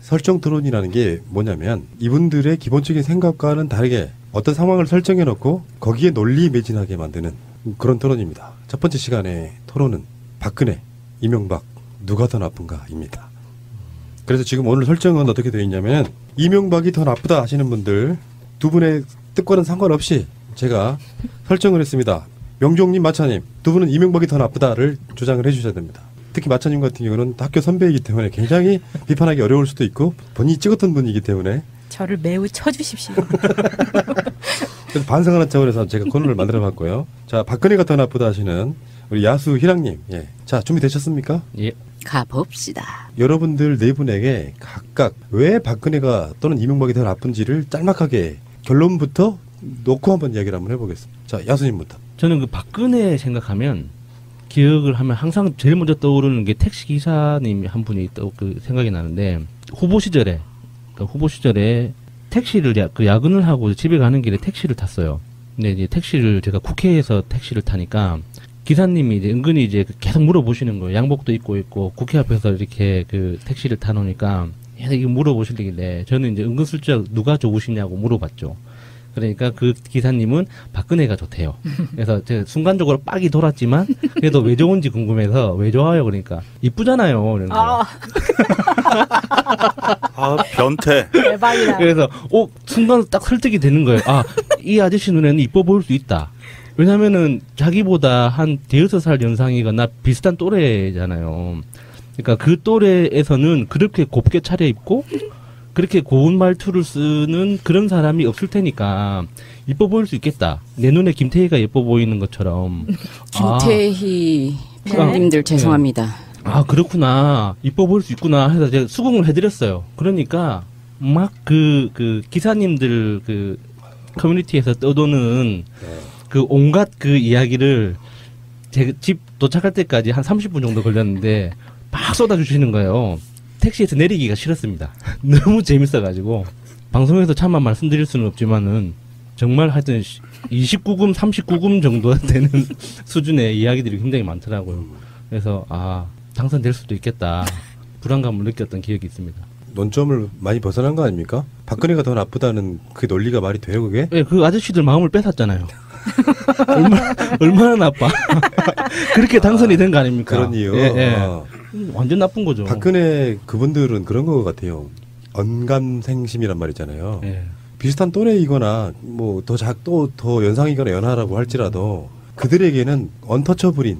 설정 토론이라는 게 뭐냐면 이분들의 기본적인 생각과는 다르게 어떤 상황을 설정해 놓고 거기에 논리 매진하게 만드는 그런 토론입니다. 첫 번째 시간의 토론은 박근혜, 이명박 누가 더 나쁜가입니다. 그래서 지금 오늘 설정은 어떻게 되어 있냐면 이명박이 더 나쁘다 하시는 분들 두 분의 뜻과는 상관없이 제가 설정을 했습니다. 명종님, 마차님 두 분은 이명박이 더 나쁘다를 주장을 해주셔야 됩니다. 특히 마차님 같은 경우는 학교 선배이기 때문에 굉장히 비판하기 어려울 수도 있고 본인이 찍었던 분이기 때문에 저를 매우 쳐주십시오. 그래서 반성하는 차원에서 제가 코너를 만들어봤고요. 자, 박근혜가 더 나쁘다 하시는 우리 야수 희랑님, 예. 자, 준비되셨습니까? 예. 가봅시다. 여러분들 네 분에게 각각 왜 박근혜가 또는 이명박이 더 나쁜지를 짤막하게 결론부터 놓고 한번 이야기를 한번 해보겠습니다. 자, 야수님부터. 저는 그 박근혜 생각하면 기억을 하면 항상 제일 먼저 떠오르는 게 택시 기사님 한 분이 그 생각이 나는데 후보 시절에 택시를 야근을 하고 집에 가는 길에 택시를 탔어요. 근데 이제 택시를 제가 국회에서 택시를 타니까 기사님이 이제 은근히 이제 계속 물어보시는 거예요. 양복도 입고 있고 국회 앞에서 이렇게 그 택시를 타놓으니까 계속 이거 물어보시길래 저는 이제 은근슬쩍 누가 좋으시냐고 물어봤죠. 그러니까 그 기사님은 박근혜가 좋대요. 그래서 제가 순간적으로 빡이 돌았지만 그래도 왜 좋은지 궁금해서 왜 좋아요? 그러니까 이쁘잖아요. 이러는 거예요. 아, 변태. 대박이다. 그래서 순간 딱 설득이 되는 거예요. 아, 이 아저씨 눈에는 이뻐 보일 수 있다. 왜냐면은 자기보다 한 대여섯 살 연상이거나 비슷한 또래잖아요. 그러니까 그 또래에서는 그렇게 곱게 차려입고 그렇게 고운 말투를 쓰는 그런 사람이 없을 테니까 이뻐 보일 수 있겠다. 내 눈에 김태희가 예뻐 보이는 것처럼. 김태희 형님들 죄송합니다. 아, 그렇구나. 이뻐 보일 수 있구나 해서 제가 수긍을 해드렸어요. 그러니까 막 그 기사님들 그 커뮤니티에서 떠도는 그 온갖 그 이야기를 제 집 도착할 때까지 한 30분 정도 걸렸는데 막 쏟아주시는 거예요. 택시에서 내리기가 싫었습니다. 너무 재밌어가지고 방송에서 차마 말씀드릴 수는 없지만은 정말 하여튼 29금 39금 정도 되는 수준의 이야기들이 굉장히 많더라고요. 그래서 당선될 수도 있겠다 불안감을 느꼈던 기억이 있습니다. 논점을 많이 벗어난 거 아닙니까? 박근혜가 더 나쁘다는 그 논리가 말이 돼요, 그게? 네, 그 아저씨들 마음을 뺏었잖아요. 얼마나 나빠. 그렇게 당선이 된 거 아닙니까? 그런 이유. 완전 나쁜 거죠. 박근혜 그분들은 그런 거 같아요. 언감생심이란 말이잖아요. 예. 비슷한 또래이거나 뭐 더 연상이거나 연하라고 할지라도 그들에게는 언터처블인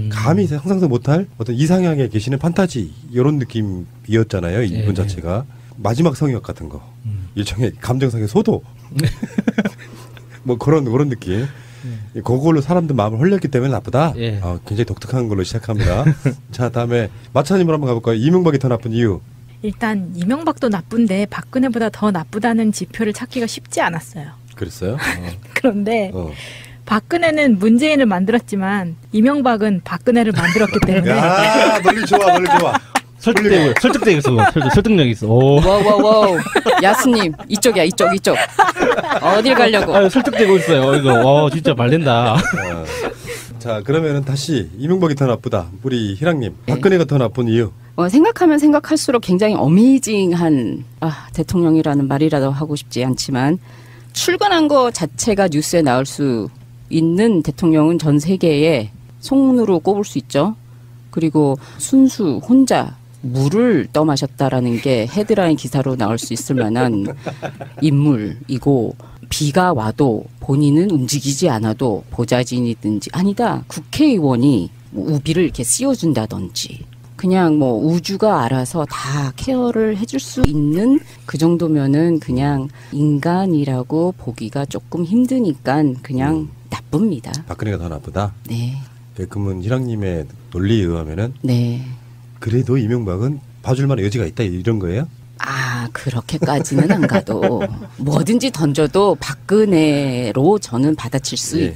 감히 상상도 못할 어떤 이상향에 계시는 판타지 이런 느낌이었잖아요. 이분 자체가 마지막 성역 같은 거 일종의 감정상의 소도 뭐 그런 느낌. 그걸로 사람들 마음을 홀렸기 때문에 나쁘다. 굉장히 독특한 걸로 시작합니다. 자, 다음에 마차님으로 한번 가볼까요? 이명박이 더 나쁜 이유. 일단 이명박도 나쁜데 박근혜보다 더 나쁘다는 지표를 찾기가 쉽지 않았어요. 그랬어요? 그런데 박근혜는 문재인을 만들었지만 이명박은 박근혜를 만들었기 때문에. 야, 논리 좋아. 설득되고 있어. 설득력 있어. 와우. 야수님, 이쪽이야, 이쪽. 어딜 가려고. 설득되고 있어요. 이거, 진짜 말된다. 자, 그러면은 다시 이명박이 더 나쁘다. 우리 희랑님, 박근혜가 더 나쁜 이유. 생각하면 생각할수록 굉장히 어메이징한 대통령이라는 말이라도 하고 싶지 않지만 출근한 거 자체가 뉴스에 나올 수 있는 대통령은 전 세계에 송으로 꼽을 수 있죠. 그리고 순수 혼자 물을 떠마셨다라는 게 헤드라인 기사로 나올 수 있을 만한 인물이고 비가 와도 본인은 움직이지 않아도 보좌진이든지 아니다 국회의원이 뭐 우비를 이렇게 씌워준다든지 그냥 뭐 우주가 알아서 다 케어를 해줄 수 있는 그 정도면은 그냥 인간이라고 보기가 조금 힘드니까 그냥 나쁩니다. 박근혜가 더 나쁘다? 네. 그러면 희랑님의 논리에 의하면은 네. 그래도 이명박은 봐줄 만한 여지가 있다 이런 거예요? 그렇게까지는 안 가도 뭐든지 던져도 박근혜로 저는 받아칠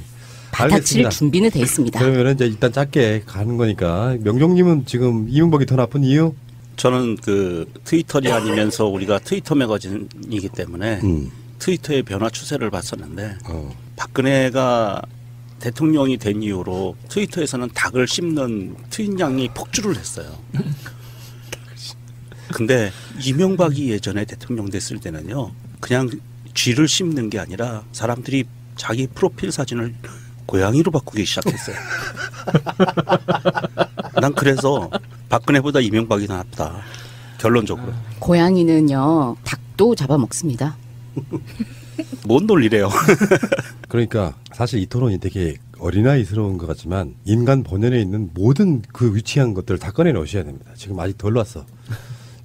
알겠습니다. 준비는 돼 있습니다. 그러면 이제 일단 짧게 가는 거니까 명종님은 지금 이명박이 더 나쁜 이유? 저는 그 트위터리 아니면서 우리가 트위터 매거진이기 때문에 트위터의 변화 추세를 봤었는데 박근혜가 대통령이 된 이후로 트위터에서는 닭을 씹는 트윗량이 폭주를 했어요. 근데 이명박이 예전에 대통령 됐을 때는요, 그냥 쥐를 씹는 게 아니라 사람들이 자기 프로필 사진을 고양이로 바꾸기 시작했어요. 난 그래서 박근혜보다 이명박이 더 낫다. 결론적으로. 고양이는요, 닭도 잡아먹습니다. 뭔 논리래요. 그러니까 사실 이 토론이 되게 어린아이스러운 것 같지만 인간 본연에 있는 모든 그 위치한 것들을 다 꺼내놓으셔야 됩니다. 지금 아직 덜 왔어.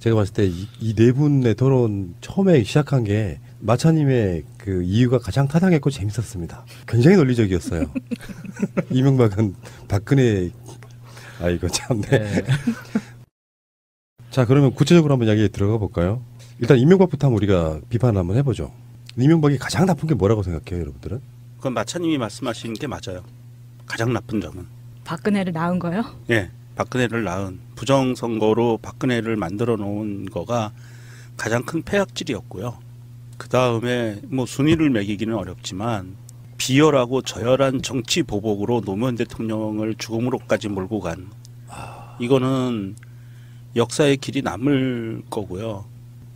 제가 봤을 때 이 네 분의 토론 처음에 시작한 게 마차님의 그 이유가 가장 타당했고 재밌었습니다. 굉장히 논리적이었어요. 이명박은 박근혜 이거 참네. 네. 자, 그러면 구체적으로 한번 이야기에 들어가 볼까요? 일단 이명박부터 한번 우리가 비판을 한번 해보죠. 이명박이 가장 나쁜 게 뭐라고 생각해요, 여러분들은? 그건 마차님이 말씀하시는 게 맞아요. 가장 나쁜 점은. 박근혜를 낳은 거요? 예, 박근혜를 낳은 부정선거로 박근혜를 만들어 놓은 거가 가장 큰 폐악질이었고요. 그 다음에 뭐 순위를 매기기는 어렵지만 비열하고 저열한 정치 보복으로 노무현 대통령을 죽음으로까지 몰고 간 이거는 역사의 길이 남을 거고요.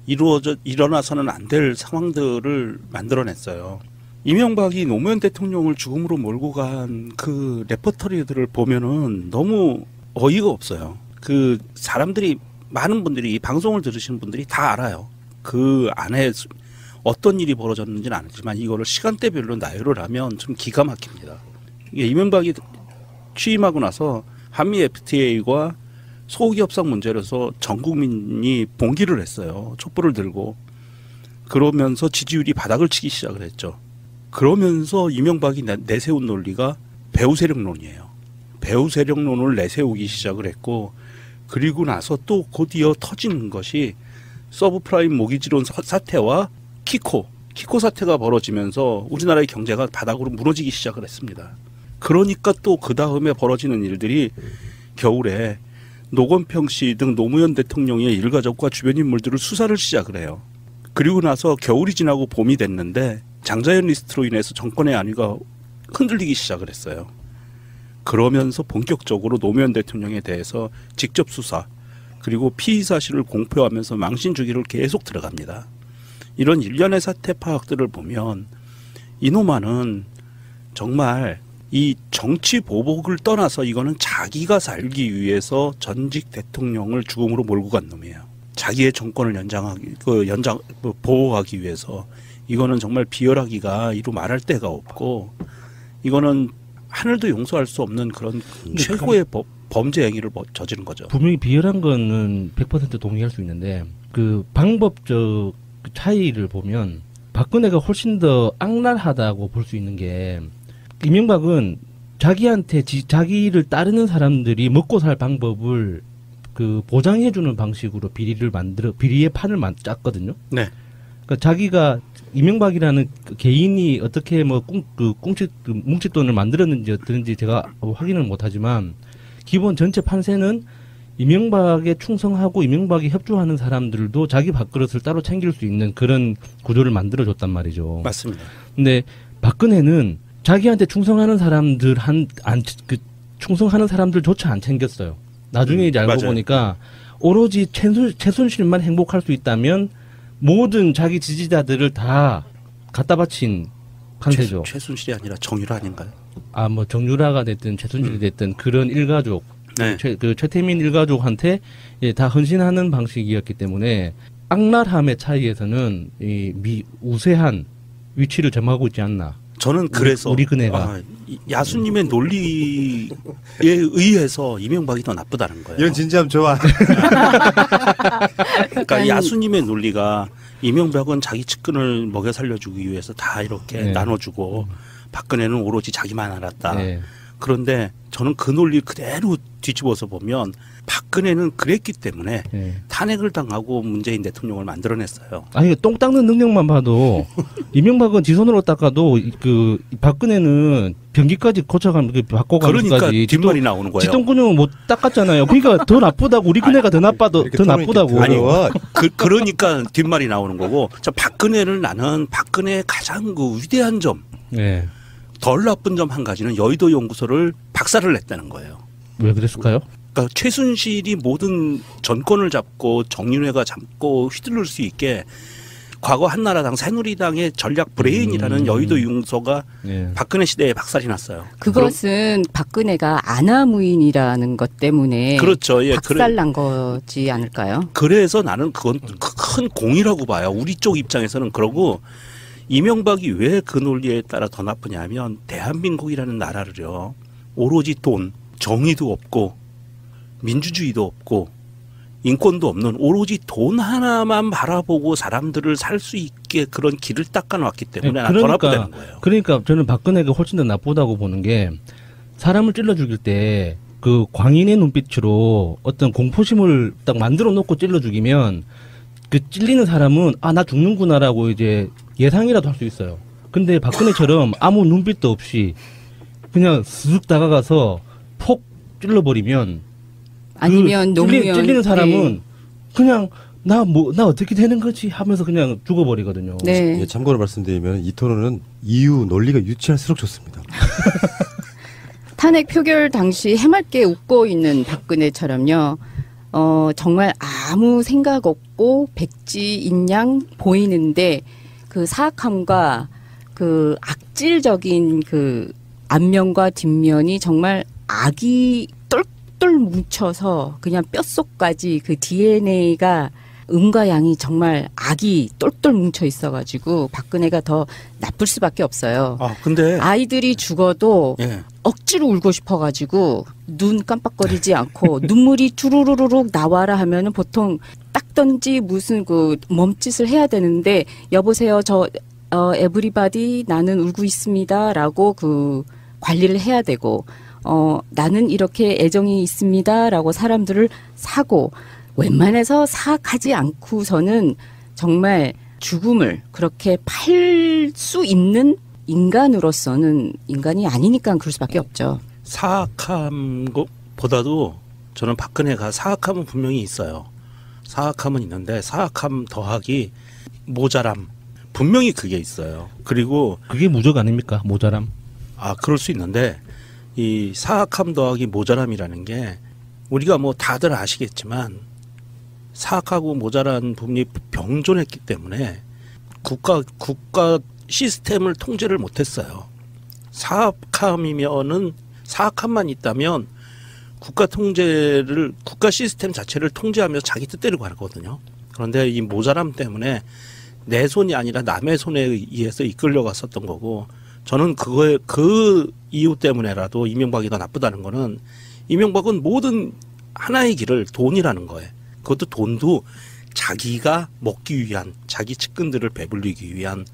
일어나서는 안 될 상황들을 만들어냈어요. 이명박이 노무현 대통령을 죽음으로 몰고 간 그 레퍼토리들을 보면은 너무 어이가 없어요. 그 사람들이 많은 분들이 이 방송을 들으시는 분들이 다 알아요. 그 안에 어떤 일이 벌어졌는지는 아니지만 이거를 시간대별로 나열을 하면 좀 기가 막힙니다. 이게 이명박이 취임하고 나서 한미 FTA와 소고기 협상 문제로서 전 국민이 봉기를 했어요. 촛불을 들고. 그러면서 지지율이 바닥을 치기 시작을 했죠. 그러면서 이명박이 내세운 논리가 배후 세력론이에요. 배후 세력론을 내세우기 시작을 했고, 그리고 나서 또 곧이어 터지는 것이 서브프라임 모기지론 사태와 키코 사태가 벌어지면서 우리나라의 경제가 바닥으로 무너지기 시작을 했습니다. 그러니까 또 그 다음에 벌어지는 일들이 겨울에 노건평 씨 등 노무현 대통령의 일가족과 주변 인물들을 수사를 시작을 해요. 그리고 나서 겨울이 지나고 봄이 됐는데 장자연 리스트로 인해서 정권의 안위가 흔들리기 시작을 했어요. 그러면서 본격적으로 노무현 대통령에 대해서 직접 수사 그리고 피의 사실을 공표하면서 망신 주기를 계속 들어갑니다. 이런 일련의 사태 파악들을 보면 이놈아는 정말 이 정치 보복을 떠나서 이거는 자기가 살기 위해서 전직 대통령을 죽음으로 몰고 간 놈이에요. 자기의 정권을 보호하기 위해서. 이거는 정말 비열하기가 이루 말할 데가 없고, 이거는 하늘도 용서할 수 없는 그런 최고의 범죄 행위를 저지른 거죠. 분명히 비열한 거는 100% 동의할 수 있는데 그 방법적 차이를 보면 박근혜가 훨씬 더 악랄하다고 볼 수 있는 게, 이명박은 자기한테 자기를 따르는 사람들이 먹고 살 방법을 그 보장해주는 방식으로 비리의 판을 짰거든요. 네. 그러니까 자기가 이명박이라는 그 개인이 어떻게 뭐 뭉칫돈을 만들었는지 어떤지 제가 확인을 못하지만 기본 전체 판세는 이명박에 충성하고 이명박에 협조하는 사람들도 자기 밥그릇을 따로 챙길 수 있는 그런 구조를 만들어줬단 말이죠. 맞습니다. 근데 박근혜는 자기한테 충성하는 충성하는 사람들조차 안 챙겼어요. 나중에 이제 알고 맞아요. 보니까 오로지 최순실만 행복할 수 있다면 모든 자기 지지자들을 다 갖다 바친 판세죠. 최순실이 아니라 정유라 아닌가요? 뭐 정유라가 됐든 최순실이 됐든 그런 일가족, 네. 최태민 일가족한테 다 헌신하는 방식이었기 때문에 악랄함의 차이에서는 이 우세한 위치를 점하고 있지 않나. 저는 그래서 우리 그네가 야수님의 논리에 의해서 이명박이 더 나쁘다는 거예요. 이런 진지함 좋아. 그러니까 야수님의 논리가 이명박은 자기 측근을 먹여 살려주기 위해서 다 이렇게 나눠주고 박근혜는 오로지 자기만 알았다. 네. 그런데 저는 그 논리 그대로 뒤집어서 보면 박근혜는 그랬기 때문에 탄핵을 당하고 문재인 대통령을 만들어냈어요. 아니 똥 닦는 능력만 봐도 이명박은 지손으로 닦아도 그 박근혜는 변기까지 고쳐가면 바꿔가면서까지 그러니까 뒷말이 나오는 거예요. 지똥근육은 못 닦았잖아요. 그러니까 더 나쁘다고 우리 그네가 더 나쁘다고. 아니 그러니까 뒷말이 나오는 거고. 자 박근혜를 나는 박근혜의 가장 그 위대한 점, 덜 나쁜 점 한 가지는 여의도 연구소를 박살을 냈다는 거예요. 왜 그랬을까요? 그러니까 최순실이 모든 정권을 잡고 정윤회가 잡고 휘둘릴 수 있게 과거 한나라당 새누리당의 전략 브레인이라는 여의도 융소가 예. 박근혜 시대에 박살이 났어요. 그것은 박근혜가 아나무인이라는 것 때문에 그렇죠. 예, 박살난 거지 않을까요? 그래서 나는 그건 큰 공이라고 봐요. 우리 쪽 입장에서는. 그러고 이명박이 왜 그 논리에 따라 더 나쁘냐면 대한민국이라는 나라를요. 오로지 돈, 정의도 없고 민주주의도 없고 인권도 없는 오로지 돈 하나만 바라보고 사람들을 살 수 있게 그런 길을 닦아놨기 때문에 더 나쁘다는 거예요. 그러니까 저는 박근혜가 훨씬 더 나쁘다고 보는 게 사람을 찔러 죽일 때 그 광인의 눈빛으로 어떤 공포심을 딱 만들어 놓고 찔러 죽이면 그 찔리는 사람은 아, 나 죽는구나라고 이제 예상이라도 할 수 있어요. 근데 박근혜처럼 아무 눈빛도 없이 그냥 쓱 다가가서 폭 찔러버리면 아니면 노무현 찔리는 사람은 네. 그냥 나 어떻게 되는 거지 하면서 그냥 죽어버리거든요. 네. 예, 참고로 말씀드리면 이 토론은 이유 논리가 유치할수록 좋습니다. 탄핵 표결 당시 해맑게 웃고 있는 박근혜처럼요. 정말 아무 생각 없고 백지인 양 보이는데 그 사악함과 그 악질적인 그 앞면과 뒷면이 정말 악이 똘똘 뭉쳐서 그냥 뼛속까지 그 DNA가 음과 양이 정말 악이 똘똘 뭉쳐 있어가지고 박근혜가 더 나쁠 수밖에 없어요. 아, 근데 아이들이 죽어도 예. 억지로 울고 싶어가지고 눈 깜빡거리지 않고 눈물이 주르르륵 나와라 하면은 보통 닦던지 무슨 그 몸짓을 해야 되는데 여보세요 저 에브리바디 나는 울고 있습니다라고 그 관리를 해야 되고 나는 이렇게 애정이 있습니다라고 사람들을 사고 웬만해서 사악하지 않고서는 정말 죽음을 그렇게 팔 수 있는 인간으로서는 인간이 아니니까 그럴 수밖에 없죠. 사악함 보다도 저는 박근혜가 사악함은 분명히 있어요. 사악함은 있는데 사악함 더하기 모자람 분명히 그게 있어요. 그리고 그게 무적 아닙니까? 모자람. 그럴 수 있는데 이 사악함 더하기 모자람이라는 게 우리가 뭐 다들 아시겠지만 사악하고 모자란 부분이 병존했기 때문에 국가 시스템을 통제를 못했어요. 사악함이면은 사악함만 있다면 국가 시스템 자체를 통제하면서 자기 뜻대로 가거든요. 그런데 이 모자람 때문에 내 손이 아니라 남의 손에 의해서 이끌려갔었던 거고, 저는 그 이유 때문에라도 이명박이 더 나쁘다는 거는 이명박은 모든 하나의 길을 돈이라는 거예요. 그것도 돈도 자기가 먹기 위한, 자기 측근들을 배불리기 위한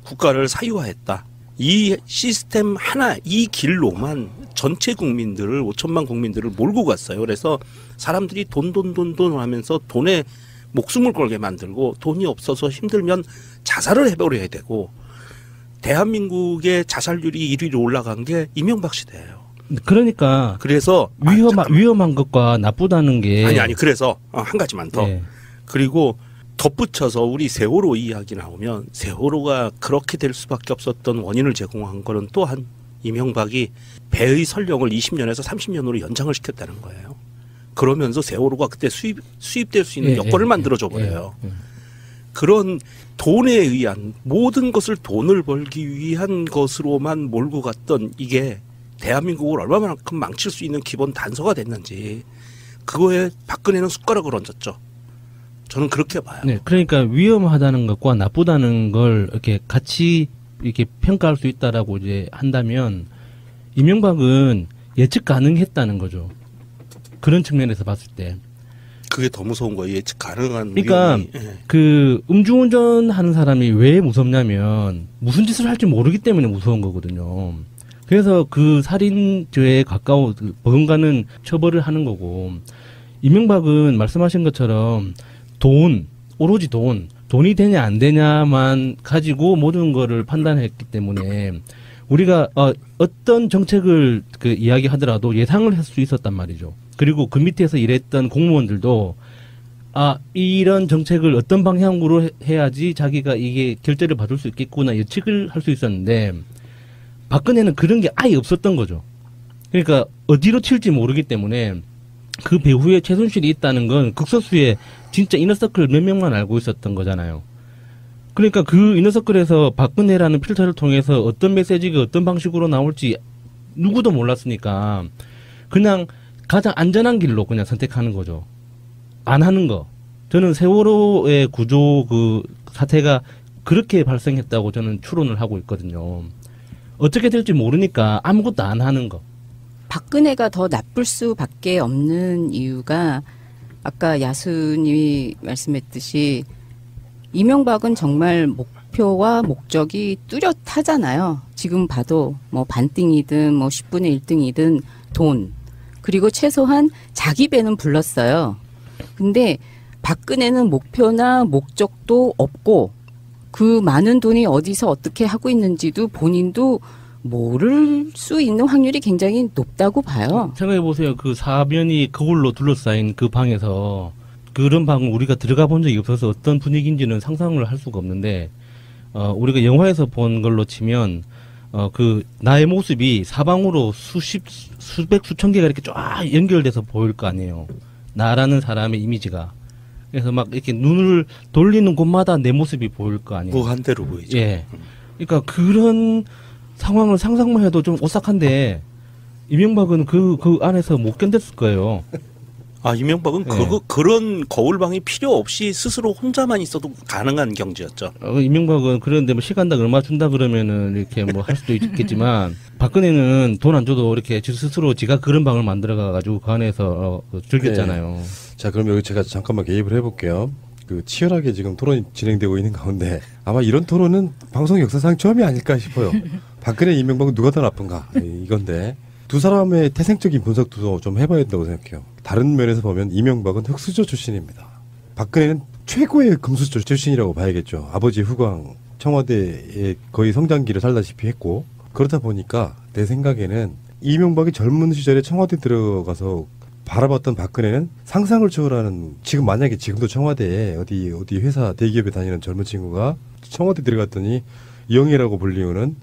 국가를 사유화했다. 이 시스템 하나, 이 길로만 전체 국민들을 5천만 국민들을 몰고 갔어요. 그래서 사람들이 돈 하면서 돈에 목숨을 걸게 만들고, 돈이 없어서 힘들면 자살을 해버려야 되고, 대한민국의 자살률이 1위로 올라간 게 이명박 시대예요. 그러니까 그래서 위험한 것과 나쁘다는 게 아니 그래서 한 가지만 더. 예. 그리고 덧붙여서 우리 세월호 이야기 나오면 세월호가 그렇게 될 수밖에 없었던 원인을 제공한 거는 또한 이명박이 배의 선령을 20년에서 30년으로 연장을 시켰다는 거예요. 그러면서 세월호가 그때 수입될 수 있는 여건을 만들어줘 버려요. 그런 돈에 의한, 모든 것을 돈을 벌기 위한 것으로만 몰고 갔던 이게 대한민국을 얼마만큼 망칠 수 있는 기본 단서가 됐는지, 그거에 박근혜는 숟가락을 얹었죠. 저는 그렇게 봐요. 네, 그러니까 위험하다는 것과 나쁘다는 걸 이렇게 같이 이렇게 평가할 수 있다라고 이제 한다면 이명박은 예측 가능했다는 거죠. 그런 측면에서 봤을 때. 그게 더 무서운 거예요. 예측 가능한 그러니까 위험이. 예. 그 음주운전 하는 사람이 왜 무섭냐면 무슨 짓을 할지 모르기 때문에 무서운 거거든요. 그래서 그 살인죄에 가까워 버금가는 처벌을 하는 거고, 이명박은 말씀하신 것처럼 오로지 돈이 되냐 안 되냐만 가지고 모든 거를 판단했기 때문에 우리가 어떤 정책을 그 이야기하더라도 예상을 할 수 있었단 말이죠. 그리고 그 밑에서 일했던 공무원들도 이런 정책을 어떤 방향으로 해야지 자기가 이게 결제를 받을 수 있겠구나 예측을 할 수 있었는데, 박근혜는 그런 게 아예 없었던 거죠. 그러니까 어디로 튈지 모르기 때문에 그 배후에 최순실이 있다는 건 극소수의 진짜 이너서클 몇 명만 알고 있었던 거잖아요. 그러니까 그 이너서클에서 박근혜라는 필터를 통해서 어떤 메시지가 어떤 방식으로 나올지 누구도 몰랐으니까 그냥 가장 안전한 길로 그냥 선택하는 거죠. 안 하는 거. 저는 세월호의 구조 그 사태가 그렇게 발생했다고 저는 추론을 하고 있거든요. 어떻게 될지 모르니까 아무것도 안 하는 거. 박근혜가 더 나쁠 수밖에 없는 이유가 아까 야수님이 말씀했듯이 이명박은 정말 목표와 목적이 뚜렷하잖아요. 지금 봐도 뭐 반띵이든 뭐 10분의 1등이든 돈 그리고 최소한 자기 배는 불렀어요. 근데 박근혜는 목표나 목적도 없고 그 많은 돈이 어디서 어떻게 하고 있는지도 본인도 모를 수 있는 확률이 굉장히 높다고 봐요. 생각해보세요. 그 사면이 거울로 둘러싸인 그 방에서 그런 방은 우리가 들어가 본 적이 없어서 어떤 분위기인지는 상상을 할 수가 없는데 우리가 영화에서 본 걸로 치면 그 나의 모습이 사방으로 수백 수천 개가 이렇게 쫙 연결돼서 보일 거 아니에요. 나라는 사람의 이미지가. 그래서 막 이렇게 눈을 돌리는 곳마다 내 모습이 보일 거 아니에요. 무한대로 보이죠. 예. 그러니까 그런 상황을 상상만 해도 좀 오싹한데 이명박은 그 안에서 못 견뎠을 거예요. 아, 이명박은 네. 그런 거울방이 필요 없이 스스로 혼자만 있어도 가능한 경지였죠. 이명박은 그런데 뭐 시간당 얼마 준다 그러면은 이렇게 뭐 할 수도 있겠지만 박근혜는 돈 안 줘도 이렇게 스스로 지가 그런 방을 만들어 가지고 그 안에서 즐겼잖아요. 자, 그럼 여기 제가 잠깐만 개입을 해볼게요. 그 치열하게 지금 토론이 진행되고 있는 가운데 아마 이런 토론은 방송 역사상 처음이 아닐까 싶어요. 박근혜, 이명박은 누가 더 나쁜가 이건데 두 사람의 태생적인 분석도 좀 해봐야 된다고 생각해요. 다른 면에서 보면 이명박은 흑수저 출신입니다. 박근혜는 최고의 금수저 출신이라고 봐야겠죠. 아버지 후광 청와대에 거의 성장기를 살다시피 했고 그렇다 보니까 내 생각에는 이명박이 젊은 시절에 청와대 들어가서 바라봤던 박근혜는 상상을 초월하는 지금 만약에 지금도 청와대에 어디 회사 대기업에 다니는 젊은 친구가 청와대 들어갔더니 영예라고 불리우는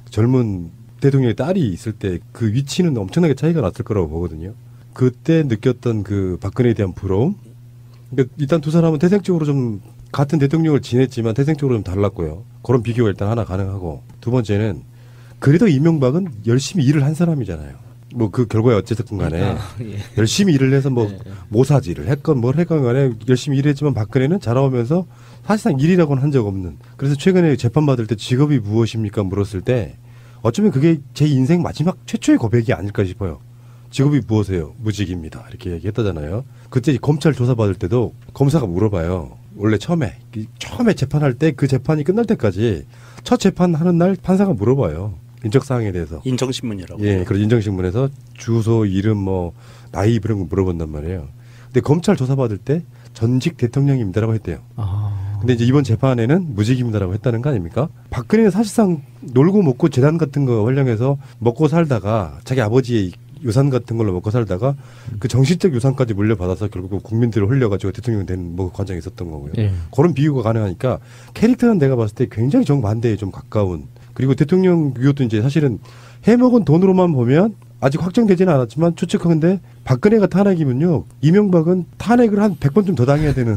젊은 대통령의 딸이 있을 때 그 위치는 엄청나게 차이가 났을 거라고 보거든요. 그때 느꼈던 그 박근혜에 대한 부러움. 그러니까 일단 두 사람은 태생적으로 좀 같은 대통령을 지냈지만 태생적으로 좀 달랐고요. 그런 비교가 일단 하나 가능하고 두 번째는 그래도 이명박은 열심히 일을 한 사람이잖아요. 뭐 그 결과에 어쨌든 간에 예. 열심히 일을 해서 뭐 네. 모사지를 했건 뭘 했건 간에 열심히 일했지만 박근혜는 자라오면서 사실상 일이라고는 한 적 없는. 그래서 최근에 재판받을 때 직업이 무엇입니까 물었을 때 어쩌면 그게 제 인생 마지막 최초의 고백이 아닐까 싶어요. 직업이 무엇이에요? 무직입니다. 이렇게 얘기했다잖아요. 그때 검찰 조사받을 때도 검사가 물어봐요. 원래 처음에 재판할 때 그 재판이 끝날 때까지 첫 재판하는 날 판사가 물어봐요. 인적사항에 대해서. 인정신문이라고. 예, 그리고 인정신문에서 주소, 이름, 뭐 나이 이런 거 물어본단 말이에요. 근데 검찰 조사받을 때 전직 대통령입니다라고 했대요. 근데 이제 이번 재판에는 무직입니다라고 했다는 거 아닙니까? 박근혜는 사실상 놀고 먹고 재단 같은 거 활용해서 먹고 살다가 자기 아버지의 유산 같은 걸로 먹고 살다가 그 정신적 유산까지 물려받아서 결국 국민들을 흘려가지고 대통령 된 뭐 과정이 있었던 거고요. 예. 그런 비유가 가능하니까 캐릭터는 내가 봤을 때 굉장히 정반대에 좀 가까운. 그리고 대통령 비교도 이제 사실은 해먹은 돈으로만 보면 아직 확정되지는 않았지만 추측하는데 박근혜가 탄핵이면요. 이명박은 탄핵을 한 100번쯤 더 당해야 되는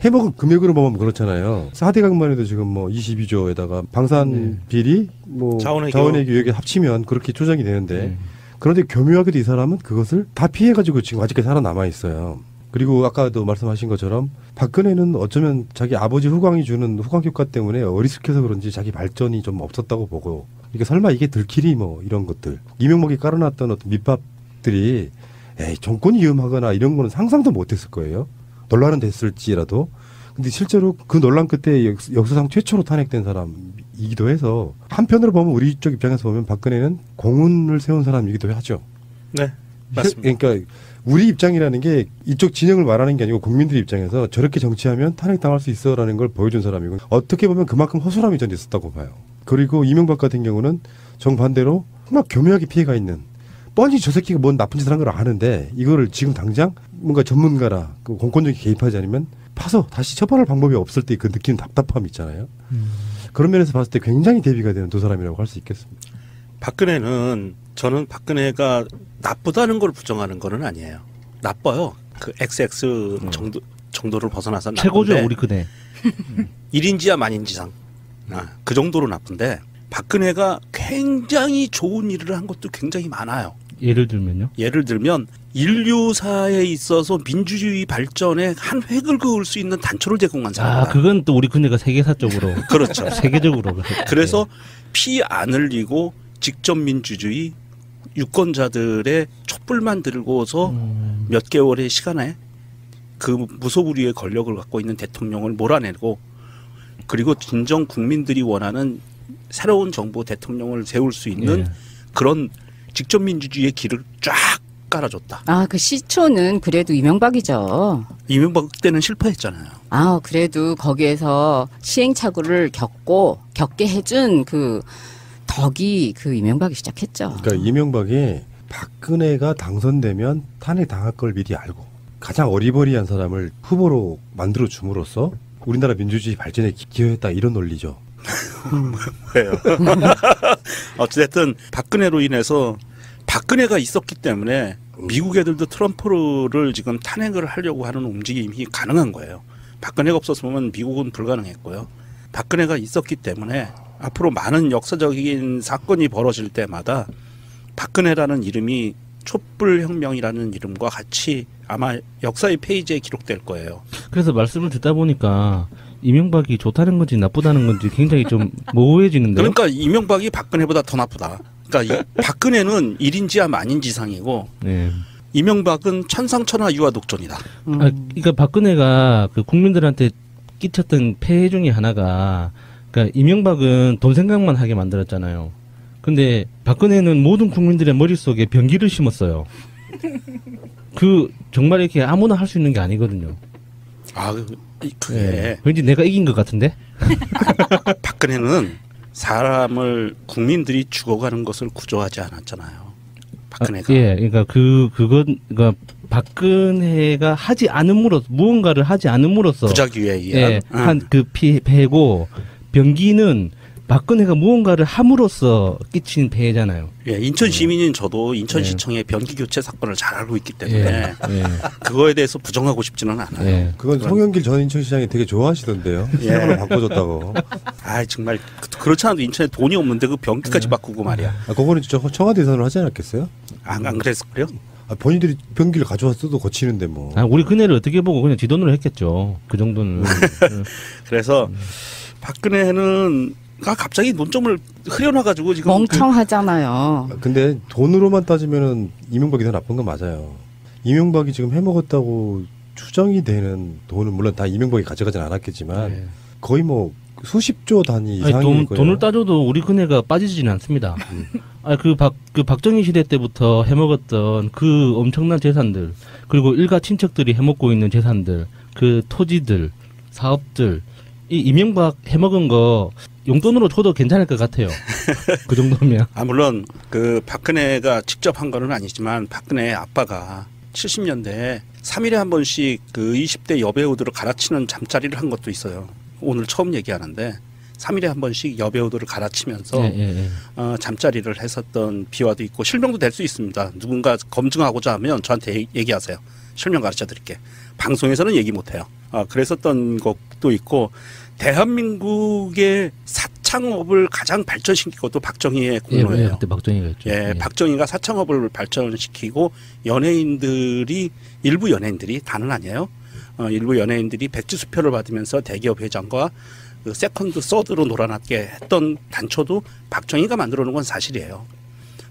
해먹은 금액으로 보면 그렇잖아요. 4대 강만 해도 지금 뭐 22조에다가 방산 비리 뭐 자원외교 여기 합치면 그렇게 조정이 되는데 그런데 교묘하게도 이 사람은 그것을 다 피해가지고 지금 아직까지 살아남아 있어요. 그리고 아까도 말씀하신 것처럼 박근혜는 어쩌면 자기 아버지 후광이 주는 후광 효과 때문에 어리숙해서 그런지 자기 발전이 좀 없었다고 보고 그러니까 설마 이게 들키리 뭐 이런 것들 이명박이 깔아놨던 어떤 밑밥들이 에이 정권이 위험하거나 이런 거는 상상도 못했을 거예요. 논란은 됐을지라도 근데 실제로 그 논란 끝에 역사상 최초로 탄핵된 사람이기도 해서 한편으로 보면 우리 쪽 입장에서 보면 박근혜는 공운을 세운 사람이기도 하죠. 네, 맞습니다. 그러니까 우리 입장이라는 게 이쪽 진영을 말하는 게 아니고 국민들 입장에서 저렇게 정치하면 탄핵당할 수 있어라는 걸 보여준 사람이고 어떻게 보면 그만큼 허술함이 전 있었다고 봐요. 그리고 이명박 같은 경우는 정반대로 정말 교묘하게 피해가 있는 뻔히 저 새끼가 뭔 나쁜 짓을 한 걸 아는데 이거를 지금 당장 뭔가 전문가라 그 공권력이 개입하지 않으면 파서 다시 처벌할 방법이 없을 때 그 느끼는 답답함 있잖아요. 그런 면에서 봤을 때 굉장히 대비가 되는 두 사람이라고 할 수 있겠습니다. 박근혜는 저는 박근혜가 나쁘다는 걸 부정하는 거는 아니에요. 나빠요. 그 XX 정도를 벗어나서 최고죠 나쁜데 우리 그네. 1인지야 만인지상. 그 정도로 나쁜데 박근혜가 굉장히 좋은 일을 한 것도 굉장히 많아요. 예를 들면요. 예를 들면 인류사에 있어서 민주주의 발전에 한 획을 그을 수 있는 단초를 제공한 사람이다. 그건 또 우리 그네가 세계사적으로 그렇죠. 세계적으로 그랬죠. 그래서 피 안 흘리고 직접 민주주의 유권자들의 촛불만 들고서 몇 개월의 시간에 그 무소불위의 권력을 갖고 있는 대통령을 몰아내고 그리고 진정 국민들이 원하는 새로운 정부 대통령을 세울 수 있는 예. 그런 직접 민주주의의 길을 쫙 깔아줬다. 그 시초는 그래도 이명박이죠. 이명박 때는 실패했잖아요. 그래도 거기에서 시행착오를 겪게 해준 그 덕이 그 이명박이 시작했죠. 그러니까 이명박이 박근혜가 당선되면 탄핵 당할 걸 미리 알고 가장 어리버리한 사람을 후보로 만들어 줌으로써 우리나라 민주주의 발전에 기여했다 이런 논리죠. 왜요? 어쨌든 박근혜로 인해서 박근혜가 있었기 때문에 미국 애들도 트럼프를 지금 탄핵을 하려고 하는 움직임이 가능한 거예요. 박근혜가 없었으면 미국은 불가능했고요. 박근혜가 있었기 때문에 앞으로 많은 역사적인 사건이 벌어질 때마다 박근혜라는 이름이 촛불혁명이라는 이름과 같이 아마 역사의 페이지에 기록될 거예요. 그래서 말씀을 듣다 보니까 이명박이 좋다는 건지 나쁘다는 건지 굉장히 좀 모호해지는데요. 그러니까 이명박이 박근혜보다 더 나쁘다. 그러니까 박근혜는 1인지야 만인지상이고 네. 이명박은 천상천하 유아독존이다. 그러니까 박근혜가 그 국민들한테 끼쳤던 폐해 중에 하나가 그러니까 이명박은 돈 생각만 하게 만들었잖아요. 근데 박근혜는 모든 국민들의 머릿속에 병기를 심었어요. 그 정말 이렇게 아무나 할 수 있는 게 아니거든요. 그게 네. 왠지 내가 이긴 것 같은데? 박근혜는 사람을 국민들이 죽어가는 것을 구조하지 않았잖아요. 박근혜가. 예, 그러니까 그러니까 박근혜가 하지 않음으로써 무언가를 하지 않음으로써 부작위에 의한 한 그 폐해고 병기는 박근혜가 무언가를 함으로써 끼친 폐해잖아요. 예, 인천 시민인 저도 인천시청의 변기 교체 사건을 잘 알고 있기 때문에 예. 그거에 대해서 부정하고 싶지는 않아요. 예. 그건 송영길 전 인천시장이 되게 좋아하시던데요. 새로 바꿔줬다고. 정말 그렇지 않아도 인천에 돈이 없는데 그 변기까지 바꾸고 말이야. 그거는 진짜 청와대 예산으로 하지 않았겠어요? 안 그랬을까요? 본인들이 변기를 가져왔어도 거치는데 뭐. 우리 그네를 어떻게 보고 그냥 지돈으로 했겠죠. 그 정도는. 그래서 박근혜는 갑자기 논점을 흐려놔가지고 지금 멍청하잖아요. 근데 돈으로만 따지면은 이명박이 더 나쁜 건 맞아요. 이명박이 지금 해먹었다고 추정이 되는 돈은 물론 다 이명박이 가져가진 않았겠지만 거의 뭐 수십조 단위 이상일 거예요. 돈을 따져도 우리 그네가 빠지지는 않습니다. 그 박정희 시대 때부터 해먹었던 그 엄청난 재산들, 그리고 일가 친척들이 해먹고 있는 재산들, 그 토지들, 사업들, 이 이명박 해먹은 거 용돈으로 줘도 괜찮을 것 같아요. 그 정도면. 물론 그 박근혜가 직접 한 거는 아니지만 박근혜의 아빠가 70년대에 3일에 한 번씩 그 20대 여배우들을 갈아치는 잠자리를 한 것도 있어요. 오늘 처음 얘기하는데 3일에 한 번씩 여배우들을 갈아치면서 잠자리를 했었던 비화도 있고 실명도 될 수 있습니다. 누군가 검증하고자 하면 저한테 얘기하세요. 실명 가르쳐 드릴게. 방송에서는 얘기 못해요. 그랬었던 것도 있고 대한민국의 사창업을 가장 발전시킨 것도 박정희의 공로예요. 그때 박정희가 했죠. 박정희가 사창업을 발전시키고 일부 연예인들이 다는 아니에요. 일부 연예인들이 백지수표를 받으면서 대기업 회장과 그 세컨드, 서드로 놀아났게 했던 단초도 박정희가 만들어 놓은 건 사실이에요.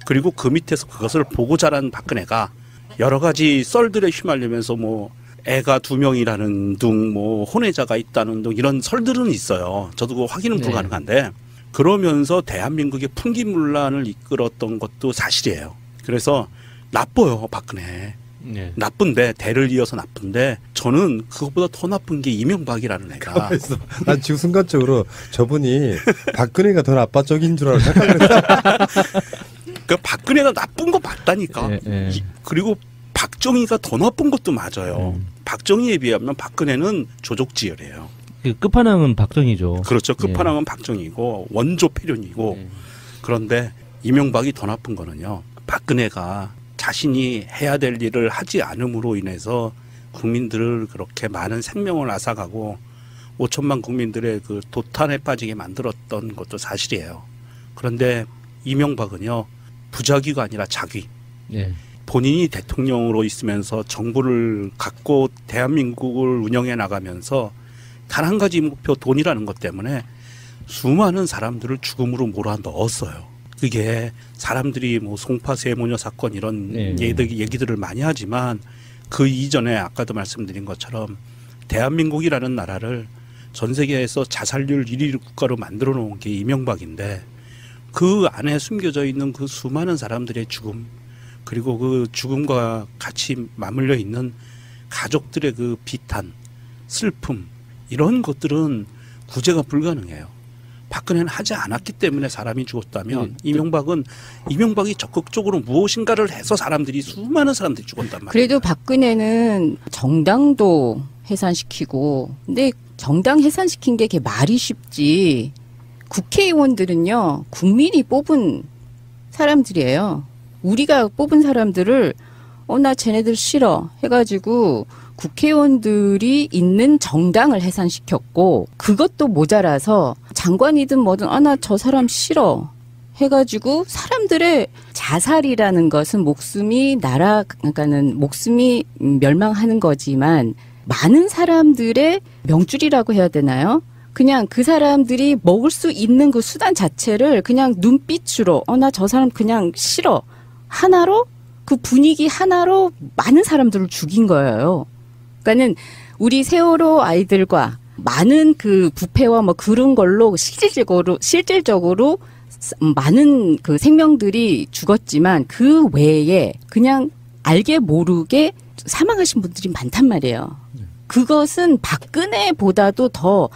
그리고 그 밑에서 그것을 보고 자란 박근혜가 여러 가지 썰들에 휘말리면서 뭐 애가 2명이라는 둥, 뭐 혼외자가 있다는 둥 이런 설들은 있어요. 저도 그 확인은 불가능한데 그러면서 대한민국의 풍기문란을 이끌었던 것도 사실이에요. 그래서 나빠요, 박근혜. 나쁜데 대를 이어서 나쁜데 저는 그것보다 더 나쁜 게 이명박이라는 애가. 난 지금 순간적으로 저분이 박근혜가 더 나빠적인 줄 알고 착각했어. 그 박근혜가 나쁜 거 맞다니까. 그리고 박정희가 더 나쁜 것도 맞아요. 박정희에 비하면 박근혜는 조족지혈이에요. 그 끝판왕은 박정희죠. 그렇죠. 끝판왕은 박정희고 원조 패륜이고. 그런데 이명박이 더 나쁜 거는요. 박근혜가 자신이 해야 될 일을 하지 않음으로 인해서 국민들을 그렇게 많은 생명을 앗아가고 5천만 국민들의 그 도탄에 빠지게 만들었던 것도 사실이에요. 그런데 이명박은요, 부작위가 아니라 작위. 예. 본인이 대통령으로 있으면서 정부를 갖고 대한민국을 운영해 나가면서 단 한 가지 목표, 돈이라는 것 때문에 수많은 사람들을 죽음으로 몰아넣었어요. 그게 사람들이 뭐 송파 세모녀 사건 이런 네. 얘기들을 많이 하지만 그 이전에 아까도 말씀드린 것처럼 대한민국이라는 나라를 전 세계에서 자살률 1위 국가로 만들어 놓은 게 이명박인데 그 안에 숨겨져 있는 그 수많은 사람들의 죽음, 그리고 그 죽음과 같이 맞물려 있는 가족들의 그 비탄, 슬픔, 이런 것들은 구제가 불가능해요. 박근혜는 하지 않았기 때문에 사람이 죽었다면 이명박이 적극적으로 무엇인가를 해서 수많은 사람들이 죽었단 말이에요. 그래도 박근혜는 정당도 해산시키고, 근데 정당 해산시킨 게 그게 말이 쉽지. 국회의원들은요, 국민이 뽑은 사람들이에요. 우리가 뽑은 사람들을 나 쟤네들 싫어 해가지고 국회의원들이 있는 정당을 해산시켰고, 그것도 모자라서 장관이든 뭐든 나 저 사람 싫어 해가지고 사람들의 자살이라는 것은 그러니까는 목숨이 멸망하는 거지만 많은 사람들의 명줄이라고 해야 되나요? 그냥 그 사람들이 먹을 수 있는 그 수단 자체를 그냥 눈빛으로 나 저 사람 그냥 싫어 하나로, 그 분위기 하나로 많은 사람들을 죽인 거예요. 그러니까는 우리 세월호 아이들과 많은 그 부패와 뭐 그런 걸로 실질적으로 많은 그 생명들이 죽었지만 그 외에 그냥 알게 모르게 사망하신 분들이 많단 말이에요. 그것은 박근혜보다도 더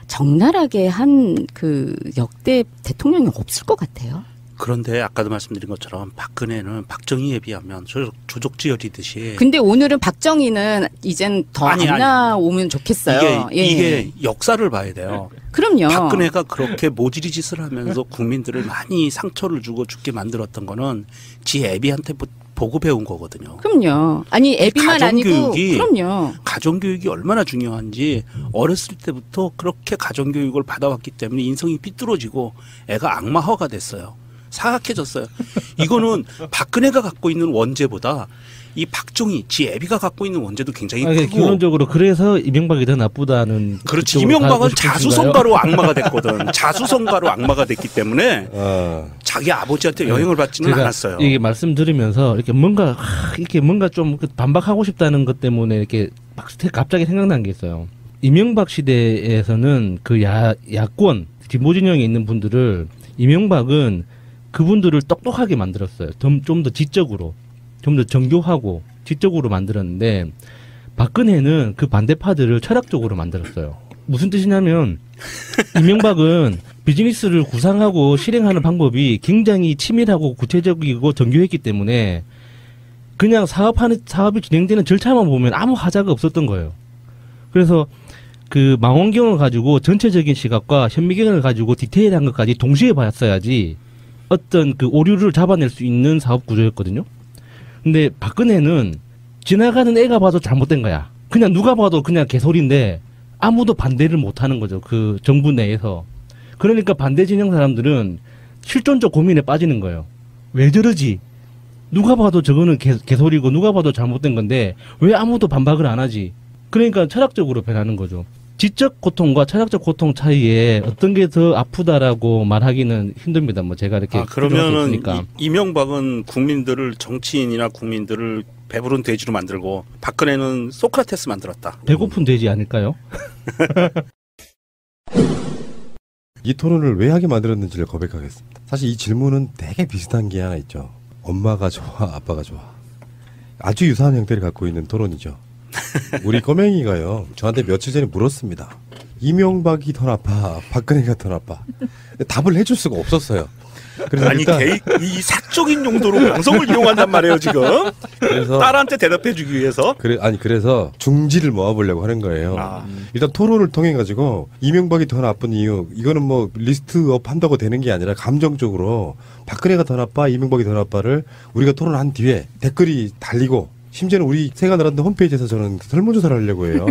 적나라하게 한 그 역대 대통령이 없을 것 같아요. 그런데 아까도 말씀드린 것처럼 박근혜는 박정희에 비하면 조족지혈이듯이. 근데 오늘은 박정희는 이젠 더 안 나오면 좋겠어요. 이게 역사를 봐야 돼요. 그럼요. 박근혜가 그렇게 모질이 짓을 하면서 국민들을 많이 상처를 주고 죽게 만들었던 거는 지 애비한테 보고 배운 거거든요. 그럼요. 아니 애비만 아니고 그럼요. 가정교육이 얼마나 중요한지 어렸을 때부터 그렇게 가정교육을 받아왔기 때문에 인성이 삐뚤어지고 애가 악마화가 됐어요. 사악해졌어요. 이거는 박근혜가 갖고 있는 원죄보다 이 박정희, 지 애비가 갖고 있는 원죄도 굉장히 크고. 기본적으로 그래서 이명박이 더 나쁘다는. 그렇지. 이명박은 자수성가로 악마가 됐거든. 자수성가로 악마가 됐기 때문에 자기 아버지한테 영향을 받지는 않았어요. 이게 말씀 들으면서 이렇게 뭔가 좀 반박하고 싶다는 것 때문에 이렇게 갑자기 생각난 게 있어요. 이명박 시대에서는 그 야권 진보 진영에 있는 분들을 이명박은 그분들을 똑똑하게 만들었어요. 좀 더 지적으로, 좀 더 정교하고 지적으로 만들었는데 박근혜는 그 반대파들을 철학적으로 만들었어요. 무슨 뜻이냐면 이명박은 비즈니스를 구상하고 실행하는 방법이 굉장히 치밀하고 구체적이고 정교했기 때문에 그냥 사업이 진행되는 절차만 보면 아무 하자가 없었던 거예요. 그래서 그 망원경을 가지고 전체적인 시각과 현미경을 가지고 디테일한 것까지 동시에 봤어야지 어떤 그 오류를 잡아낼 수 있는 사업 구조였거든요. 근데 박근혜는 지나가는 애가 봐도 잘못된 거야. 그냥 누가 봐도 그냥 개소리인데 아무도 반대를 못 하는 거죠. 그 정부 내에서. 그러니까 반대 진영 사람들은 실존적 고민에 빠지는 거예요. 왜 저러지? 누가 봐도 저거는 개소리고 누가 봐도 잘못된 건데 왜 아무도 반박을 안 하지? 그러니까 철학적으로 변하는 거죠. 지적 고통과 철학적 고통 차이에 어떤 게 더 아프다라고 말하기는 힘듭니다. 뭐 제가 이렇게 그러면은 이명박은 정치인이나 국민들을 배부른 돼지로 만들고 박근혜는 소크라테스 만들었다. 배고픈 돼지 아닐까요? 이 토론을 왜 하게 만들었는지를 고백하겠습니다. 사실 이 질문은 되게 비슷한 게 하나 있죠. 엄마가 좋아, 아빠가 좋아. 아주 유사한 형태를 갖고 있는 토론이죠. 우리 꼬맹이가요, 저한테 며칠 전에 물었습니다. 이명박이 더 나빠, 박근혜가 더 나빠. 답을 해줄 수가 없었어요. 그래서 아니 일단 이 사적인 용도로 방송을 이용한단 말이에요 지금. 그래서 딸한테 대답해주기 위해서. 그래서 중지를 모아보려고 하는 거예요. 아. 일단 토론을 통해 가지고 이명박이 더 나쁜 이유 이거는 뭐 리스트업 한다고 되는 게 아니라 감정적으로 박근혜가 더 나빠, 이명박이 더 나빠를 우리가 토론한 뒤에 댓글이 달리고. 심지어는 우리 세관나라한테 홈페이지에서 저는 설문조사를 하려고 해요.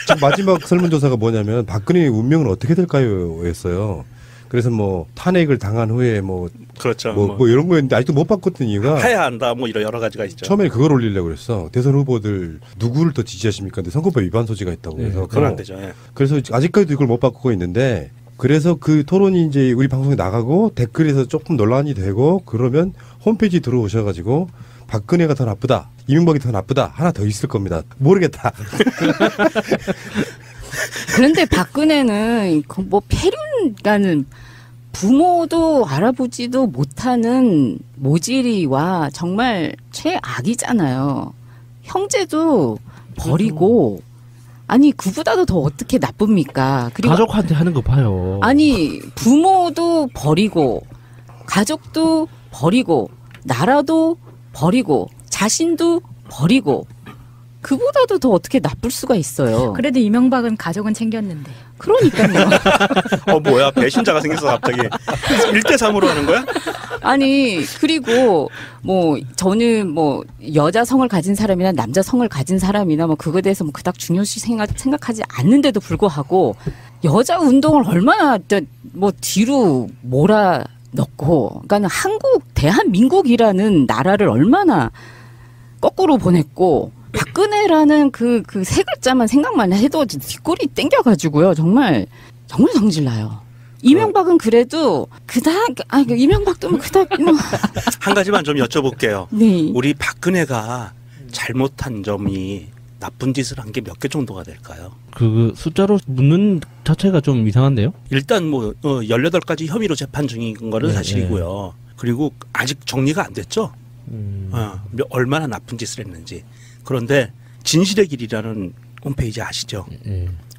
지금 마지막 설문조사가 뭐냐면 박근혜의 운명은 어떻게 될까요? 였어요. 그래서 뭐 탄핵을 당한 후에 뭐 그렇죠. 뭐 이런 거였는데 아직도 못 바꿨던 이유가 해야 한다 뭐 이런 여러 가지가 있죠. 처음에 그걸 올리려고 그랬어. 대선 후보들 누구를 더 지지하십니까? 근데 선거법 위반 소지가 있다고 해서 그건 안 되죠. 예. 그래서 아직까지도 이걸 못 바꾸고 있는데 그래서 그 토론이 이제 우리 방송에 나가고 댓글에서 조금 논란이 되고 그러면 홈페이지 들어오셔가지고 박근혜가 더 나쁘다, 이명박이 더 나쁘다 하나 더 있을 겁니다. 모르겠다. 그런데 박근혜는 뭐 폐륜가는 부모도 알아보지도 못하는 모질이와 정말 최악이잖아요. 형제도 버리고 아니 그보다도 더 어떻게 나쁩니까? 그리고 가족한테 하는 거 봐요. 아니 부모도 버리고 가족도 버리고 나라도 버리고 자신도 버리고 그보다도 더 어떻게 나쁠 수가 있어요. 그래도 이명박은 가족은 챙겼는데. 그러니까요. 뭐야 배신자가 생겼어 갑자기. 1대3으로 하는 거야? 아니 그리고 뭐 저는 뭐 여자 성을 가진 사람이나 남자 성을 가진 사람이나 뭐 그거에 대해서 뭐 그닥 중요시 생각하지 않는데도 불구하고 여자 운동을 얼마나 뭐 뒤로 몰아 넣고 그러니까 대한민국이라는 나라를 얼마나 거꾸로 보냈고 박근혜라는 그 세 글자만 생각만 해도 뒷골이 땡겨가지고요. 정말 성질나요. 이명박은 그래도 이명박도 뭐 그닥 뭐. 한 가지만 좀 여쭤볼게요. 네. 우리 박근혜가 잘못한 점이 나쁜 짓을 한 게 몇 개 정도가 될까요? 그 숫자로 묻는 자체가 좀 이상한데요? 일단 뭐 18가지 혐의로 재판 중인 거는 네, 사실이고요. 그리고 아직 정리가 안 됐죠. 얼마나 나쁜 짓을 했는지. 그런데 진실의 길이라는 홈페이지 아시죠?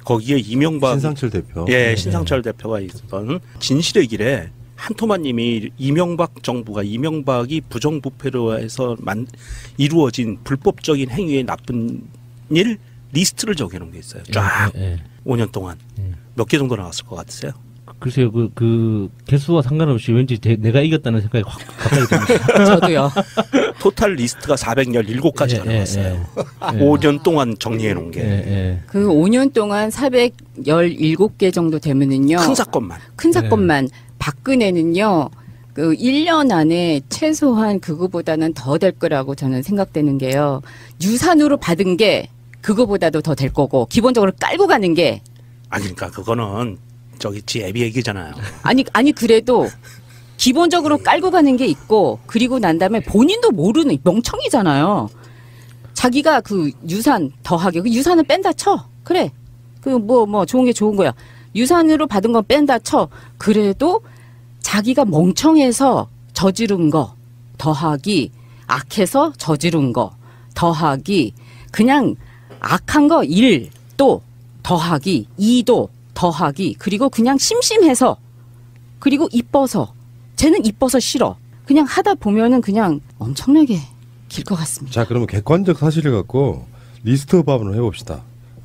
거기에 이명박 신상철 대표. 신상철 대표가 있었던 진실의 길에 한토마님이 이명박 정부가 이명박이 부정부패로 해서 이루어진 불법적인 행위의 나쁜 일 리스트를 적어놓은 게 있어요. 쫙 5년 동안 몇 개 정도 나왔을 것 같으세요? 글쎄요, 그 개수와 상관없이 왠지 내가 이겼다는 생각이 확 갑자기 듭니다. 저도요. 토탈 리스트가 417가지가 나왔어요. 5년 동안 정리해 놓은 게. 그 5년 동안 417개 정도 되면은요. 큰 사건만. 박근혜는요. 그 1년 안에 최소한 그거보다는 더 될 거라고 저는 생각되는 게요. 유산으로 받은 게 그거보다도 더 될 거고 기본적으로 깔고 가는 게 아니 그러니까 그거는 지 애비 얘기잖아요. 아니 그래도 기본적으로 깔고 가는 게 있고 그리고 난 다음에 본인도 모르는 멍청이잖아요. 자기가 그 유산 더하게 그 유산은 뺀다 쳐. 그래. 그 뭐 좋은 게 좋은 거야. 유산으로 받은 건 뺀다 쳐. 그래도 자기가 멍청해서 저지른 거 더하기 악해서 저지른 거 더하기 그냥 악한 거 1도 더하기 2도 더하기 그리고 그냥 심심해서 그리고 이뻐서 쟤는 이뻐서 싫어 그냥 하다 보면은 그냥 엄청나게 길 것 같습니다. 자 그러면 객관적 사실을 갖고 리스트업을 해봅시다.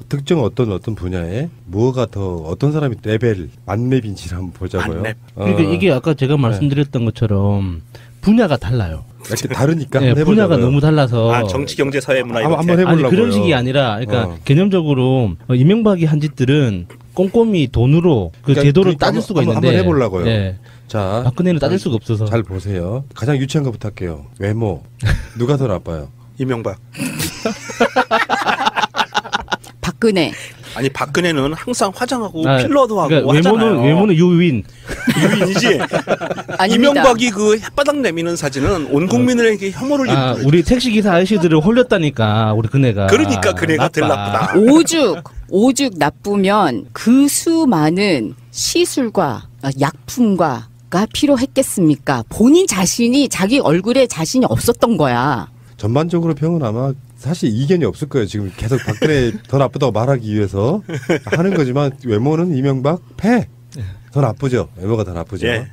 특정 어떤 분야에 뭐가 더 어떤 사람이 레벨 만렙인지를 한번 보자고요. 만렙. 그러니까 이게 아까 제가 말씀드렸던 것처럼 분야가 달라요. 이렇게 다르니까 네, 한번 분야가 해보자고요. 너무 달라서 정치, 경제, 사회, 문화 이렇게. 한번 해보려고요. 아니 그런 식이 아니라 그러니까 개념적으로 이명박이 한 짓들은 꼼꼼히 돈으로 그러니까 제도를 따질 수가 있는데 한번 해보려고요. 네. 자 박근혜는 따질 수가 없어서 잘 보세요. 가장 유치한 것부터 할게요. 외모 누가 더 나빠요? 이명박. 박근혜. 아니 박근혜는 항상 화장하고 아, 필러도 하고 그러니까 하잖아요. 외모는 유인. 유인이지. 아닙니다. 이명박이 그 혓바닥 내미는 사진은 온 국민에게 혐오를 우리 택시기사 아저씨들을 홀렸다니까 우리 그네가. 그러니까 그네가 덜 나쁘다. 오죽 나쁘면 그 수많은 시술과 약품과가 필요했겠습니까? 본인 자신이 자기 얼굴에 자신이 없었던 거야. 전반적으로 평은 아마 사실 이견이 없을 거예요. 지금 계속 박근혜 더 나쁘다고 말하기 위해서 하는 거지만 외모는 이명박 패. 더 나쁘죠. 외모가 더 나쁘죠. 예.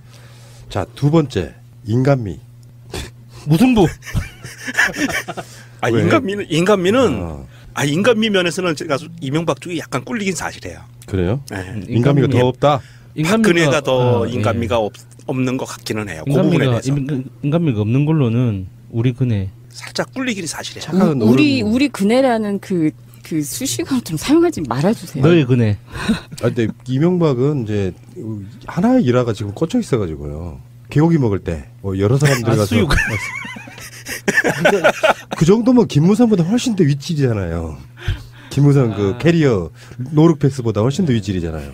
자, 두 번째 인간미. 무승부. 아, 왜? 인간미는 인간미 면에서는 제가 이명박 쪽이 약간 꿀리긴 사실이에요. 그래요? 네. 인간미가 더 없다. 박근혜가 더 예. 인간미가 없는 것 같기는 해요. 그 부분에 대해서 인간미가 없는 걸로는 우리 그네. 살짝 꿀리긴 사실이에요. 착한 우리 그네라는 그 수식어를 좀 사용하지 말아주세요. 너의 그네. 근데 이명박은 이제 하나의 일화가 지금 꽂혀 있어가지고요. 개고기 먹을 때 여러 사람들 가서 수육. 그 정도면 김무성보다 훨씬 더 윗질이잖아요. 김무성 그 캐리어 노룩패스보다 훨씬 더 윗질이잖아요.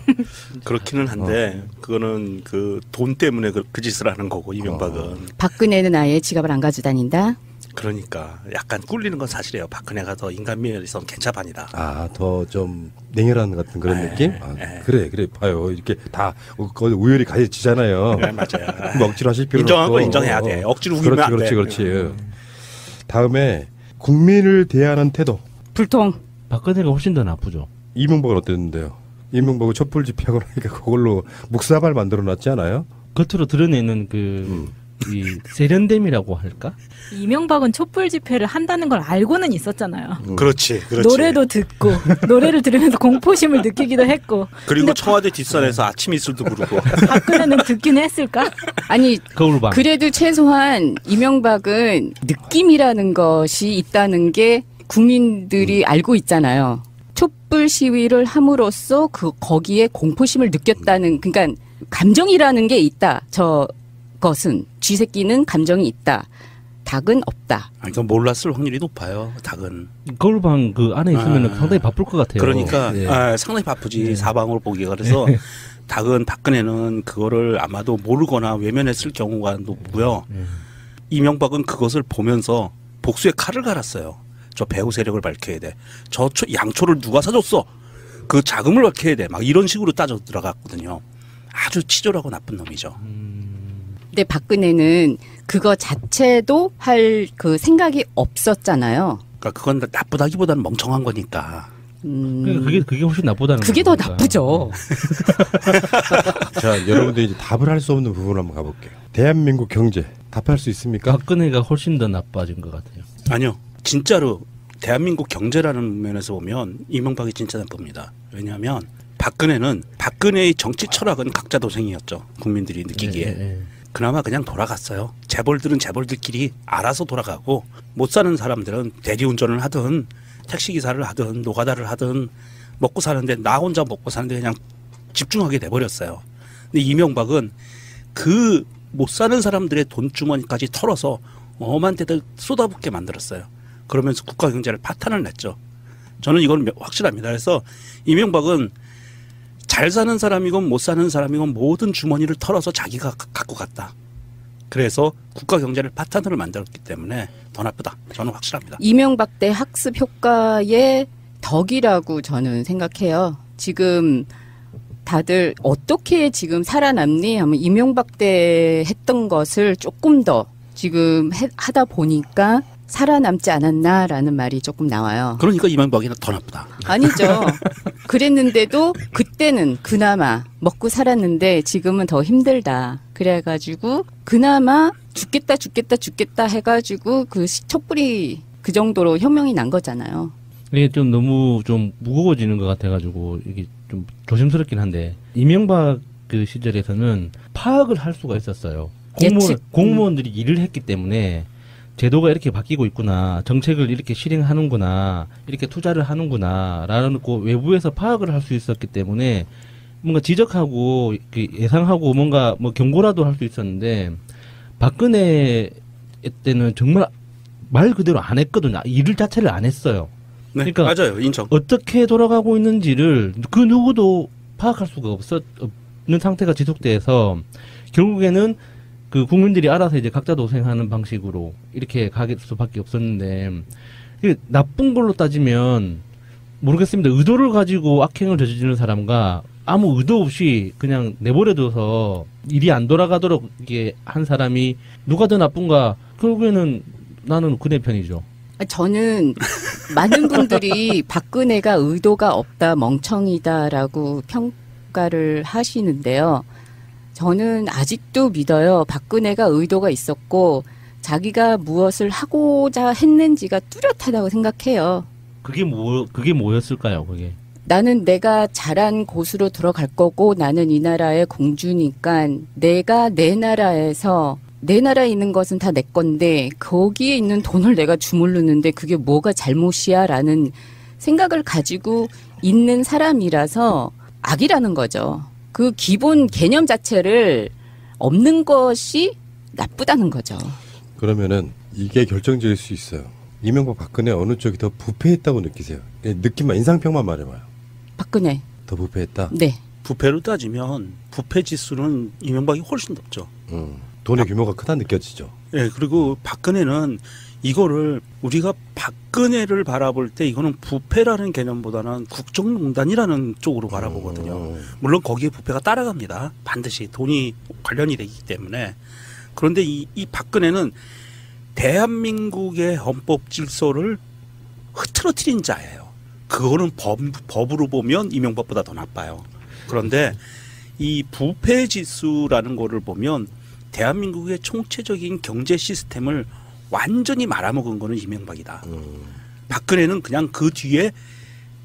그렇기는 한데 그거는 그 돈 때문에 그 짓을 하는 거고 이명박은 박근혜는 아예 지갑을 안 가지고 다닌다. 그러니까 약간 꿀리는 건 사실이에요. 박근혜가 더 인간미에선 개차반이다. 더 좀 냉혈한 같은 그런 네, 느낌? 네. 그래 봐요. 이렇게 다 우열이 가해지잖아요. 네, 맞아요. 뭐 억지로 하실 필요 인정한 없고. 건 인정해야 돼. 억지로 우기면 안 돼. 그렇지. 다음에 국민을 대하는 태도. 불통. 박근혜가 훨씬 더 나쁘죠. 이명박은 어땠는데요? 이명박은 촛불 집회하고 나니까 그걸로 묵사발 만들어놨지 않아요? 겉으로 드러내는 이 세련됨이라고 할까? 이명박은 촛불 집회를 한다는 걸 알고는 있었잖아요. 그렇지. 노래도 듣고 노래를 들으면서 공포심을 느끼기도 했고. 그리고 근데 청와대 뒷산에서 아침 이슬도 부르고. 박근혜는 듣긴 했을까? 아니 거울방. 그래도 최소한 이명박은 느낌이라는 것이 있다는 게 국민들이 알고 있잖아요. 촛불 시위를 함으로써 거기에 공포심을 느꼈다는, 그러니까 감정이라는 게 있다. 저것은 쥐새끼는 감정이 있다. 닭은 없다. 이건 몰랐을 확률이 높아요. 닭은. 거울방 그 안에 있으면 상당히 바쁠 것 같아요. 그러니까 예. 상당히 바쁘지. 사방으로 보기가. 그래서 닭은 박근혜는 그거를 아마도 모르거나 외면했을 경우가 높고요. 이명박은 그것을 보면서 복수의 칼을 갈았어요. 저 배후 세력을 밝혀야 돼. 저 양초를 누가 사줬어? 그 자금을 밝혀야 돼. 막 이런 식으로 따져 들어갔거든요. 아주 치졸하고 나쁜 놈이죠. 근데 박근혜는 그거 자체도 할 그 생각이 없었잖아요. 그러니까 그건 나쁘다기보다는 멍청한 거니까. 그러니까 그게 훨씬 나쁘다는 그게 더 거니까. 나쁘죠. 자, 여러분들 이제 답을 할 수 없는 부분 한번 가볼게요. 대한민국 경제 답할 수 있습니까? 박근혜가 훨씬 더 나빠진 것 같아요. 아니요. 진짜로 대한민국 경제라는 면에서 보면 이명박이 진짜 나쁩니다. 왜냐하면 박근혜는 박근혜의 정치 철학은 각자 도생이었죠. 국민들이 느끼기에. 예. 그나마 그냥 돌아갔어요. 재벌들은 재벌들끼리 알아서 돌아가고 못 사는 사람들은 대리운전을 하든 택시기사를 하든 노가다를 하든 먹고 사는데 나 혼자 먹고 사는데 그냥 집중하게 돼버렸어요. 근데 이명박은 그 못 사는 사람들의 돈주머니까지 털어서 어마한 데들 쏟아붓게 만들었어요. 그러면서 국가 경제를 파탄을 냈죠. 저는 이건 확실합니다. 그래서 이명박은 잘 사는 사람이건 못 사는 사람이건 모든 주머니를 털어서 자기가 갖고 갔다. 그래서 국가 경제를 파탄으로 만들었기 때문에 더 나쁘다. 저는 확실합니다. 이명박 때 학습 효과의 덕이라고 저는 생각해요. 지금 다들 어떻게 지금 살아남니 하면 이명박 때 했던 것을 조금 더 지금 하다 보니까 살아남지 않았나라는 말이 조금 나와요. 그러니까 이명박이 더 나쁘다. 아니죠. 그랬는데도 그때는 그나마 먹고 살았는데 지금은 더 힘들다. 그래가지고 그나마 죽겠다 해가지고 그 촛불이 그 정도로 혁명이 난 거잖아요. 이게 좀 너무 좀 무거워지는 것 같아가지고 이게 좀 조심스럽긴 한데 이명박 그 시절에서는 파악을 할 수가 있었어요. 공무원들이 일을 했기 때문에 제도가 이렇게 바뀌고 있구나, 정책을 이렇게 실행하는구나, 이렇게 투자를 하는구나 라는 거 외부에서 파악을 할 수 있었기 때문에 뭔가 지적하고 예상하고 뭔가 뭐 경고라도 할 수 있었는데 박근혜 때는 정말 말 그대로 안 했거든요. 일을 자체를 안 했어요. 네, 그러니까 맞아요. 인정. 어떻게 돌아가고 있는지를 그 누구도 파악할 수가 없는 상태가 지속돼서 결국에는 그 국민들이 알아서 이제 각자 도생하는 방식으로 이렇게 가게 수밖에 없었는데, 이게 나쁜 걸로 따지면 모르겠습니다. 의도를 가지고 악행을 저지르는 사람과 아무 의도 없이 그냥 내버려둬서 일이 안 돌아가도록 이게 한 사람이 누가 더 나쁜가? 결국에는 나는 그네 편이죠. 저는 많은 분들이 박근혜가 의도가 없다, 멍청이다라고 평가를 하시는데요. 저는 아직도 믿어요. 박근혜가 의도가 있었고 자기가 무엇을 하고자 했는지가 뚜렷하다고 생각해요. 그게 뭐였을까요? 그게. 나는 내가 잘한 곳으로 들어갈 거고 나는 이 나라의 공주니까 내가 내 나라에서 내 나라에 있는 것은 다 내 건데 거기에 있는 돈을 내가 주물르는데 그게 뭐가 잘못이야 라는 생각을 가지고 있는 사람이라서 악이라는 거죠. 그 기본 개념 자체를 없는 것이 나쁘다는 거죠. 그러면은 이게 결정적일 수 있어요. 이명박 박근혜 어느 쪽이 더 부패했다고 느끼세요? 느낌만 인상평만 말해봐요. 박근혜. 더 부패했다? 네. 부패로 따지면 부패 지수는 이명박이 훨씬 높죠. 돈의 규모가 크다 느껴지죠. 예, 그리고 박근혜는 이거를 우리가 박근혜를 바라볼 때 이거는 부패라는 개념보다는 국정농단이라는 쪽으로 바라보거든요. 물론 거기에 부패가 따라갑니다. 반드시 돈이 관련이 되기 때문에. 그런데 이 박근혜는 대한민국의 헌법 질서를 흐트러뜨린 자예요. 그거는 법으로 보면 이명박보다 더 나빠요. 그런데 이 부패 지수라는 거를 보면 대한민국의 총체적인 경제 시스템을 완전히 말아먹은 거는 이명박이다. 박근혜는 그냥 그 뒤에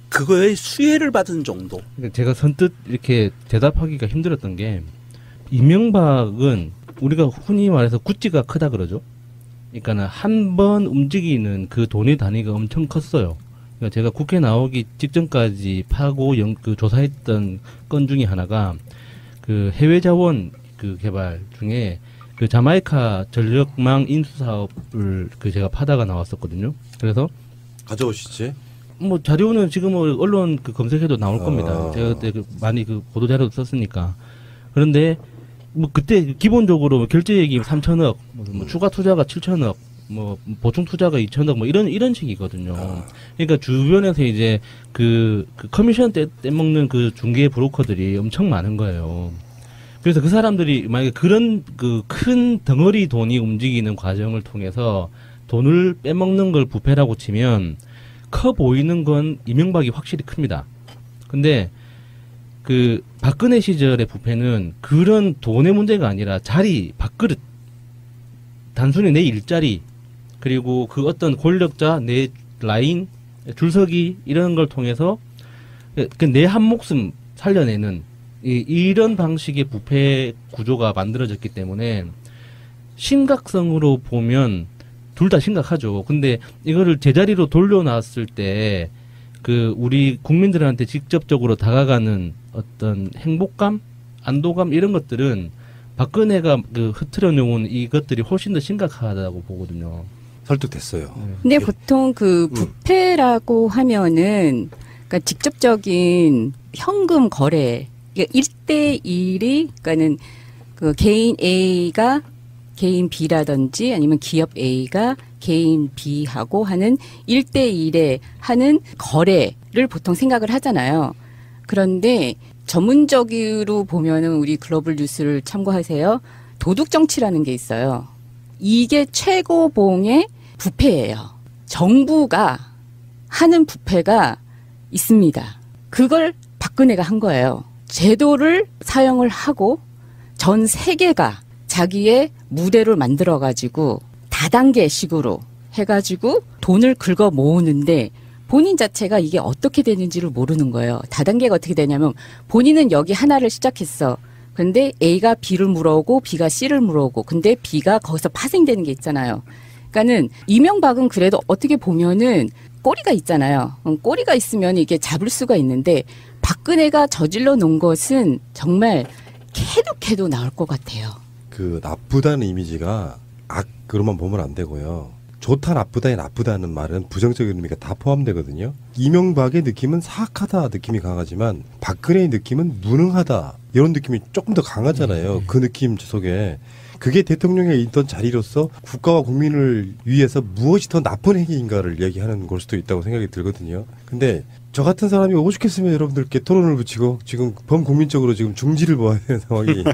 그거의 수혜를 받은 정도. 그러니까 제가 선뜻 이렇게 대답하기가 힘들었던 게 이명박은 우리가 흔히 말해서 구찌가 크다 그러죠. 그러니까는 한 번 움직이는 그 돈의 단위가 엄청 컸어요. 그러니까 제가 국회 나오기 직전까지 파고 조사했던 건 중에 하나가 그 해외 자원 그 개발 중에 그 자마이카 전력망 인수 사업을 그 제가 파다가 나왔었거든요. 그래서 가져오시지. 뭐 자료는 지금 뭐 언론 그 검색해도 나올 겁니다. 제가 그때 많이 그 보도 자료도 썼으니까. 그런데 뭐 그때 기본적으로 결제액이 3천억, 뭐 추가 투자가 7천억, 뭐 보충 투자가 2천억, 뭐 이런 식이거든요. 그러니까 주변에서 이제 그 커미션 떼먹는 그 중개 브로커들이 엄청 많은 거예요. 그래서 그 사람들이 만약에 그런 그 큰 덩어리 돈이 움직이는 과정을 통해서 돈을 빼먹는 걸 부패라고 치면 커 보이는 건 이명박이 확실히 큽니다. 근데 그 박근혜 시절의 부패는 그런 돈의 문제가 아니라 자리, 밥그릇, 단순히 내 일자리, 그리고 그 어떤 권력자, 내 라인, 줄서기 이런 걸 통해서 내 한 목숨 살려내는 이런 방식의 부패 구조가 만들어졌기 때문에 심각성으로 보면 둘 다 심각하죠. 근데 이거를 제자리로 돌려놨을 때 그 우리 국민들한테 직접적으로 다가가는 어떤 행복감, 안도감 이런 것들은 박근혜가 그 흐트러 놓은 이것들이 훨씬 더 심각하다고 보거든요. 설득됐어요. 근데 보통 그 부패라고 하면은 그러니까 직접적인 현금 거래, 그러니까 1대1이 그러니까는 그 개인 A가 개인 B라든지 아니면 기업 A가 개인 B하고 하는 1대1에 하는 거래를 보통 생각을 하잖아요. 그런데 전문적으로 보면은 우리 글로벌 뉴스를 참고하세요. 도둑 정치라는 게 있어요. 이게 최고봉의 부패예요. 정부가 하는 부패가 있습니다. 그걸 박근혜가 한 거예요. 제도를 사용을 하고 전 세계가 자기의 무대를 만들어가지고 다단계식으로 해가지고 돈을 긁어 모으는데 본인 자체가 이게 어떻게 되는지를 모르는 거예요. 다단계가 어떻게 되냐면 본인은 여기 하나를 시작했어. 근데 A가 B를 물어오고 B가 C를 물어오고 근데 B가 거기서 파생되는 게 있잖아요. 그러니까는 이명박은 그래도 어떻게 보면은 꼬리가 있잖아요. 꼬리가 있으면 이게 잡을 수가 있는데 박근혜가 저질러 놓은 것은 정말 캐도 나올 것 같아요. 그 나쁘다는 이미지가 악으로만 보면 안 되고요. 좋다 나쁘다에 나쁘다는 말은 부정적인 의미가 다 포함되거든요. 이명박의 느낌은 사악하다 느낌이 강하지만 박근혜의 느낌은 무능하다 이런 느낌이 조금 더 강하잖아요. 그 느낌 속에 그게 대통령에 있던 자리로서 국가와 국민을 위해서 무엇이 더 나쁜 행위인가를 얘기하는 걸 수도 있다고 생각이 들거든요. 근데 저 같은 사람이 오죽했으면 여러분들께 토론을 붙이고 지금 범국민적으로 지금 중지를 모아야 되는 상황이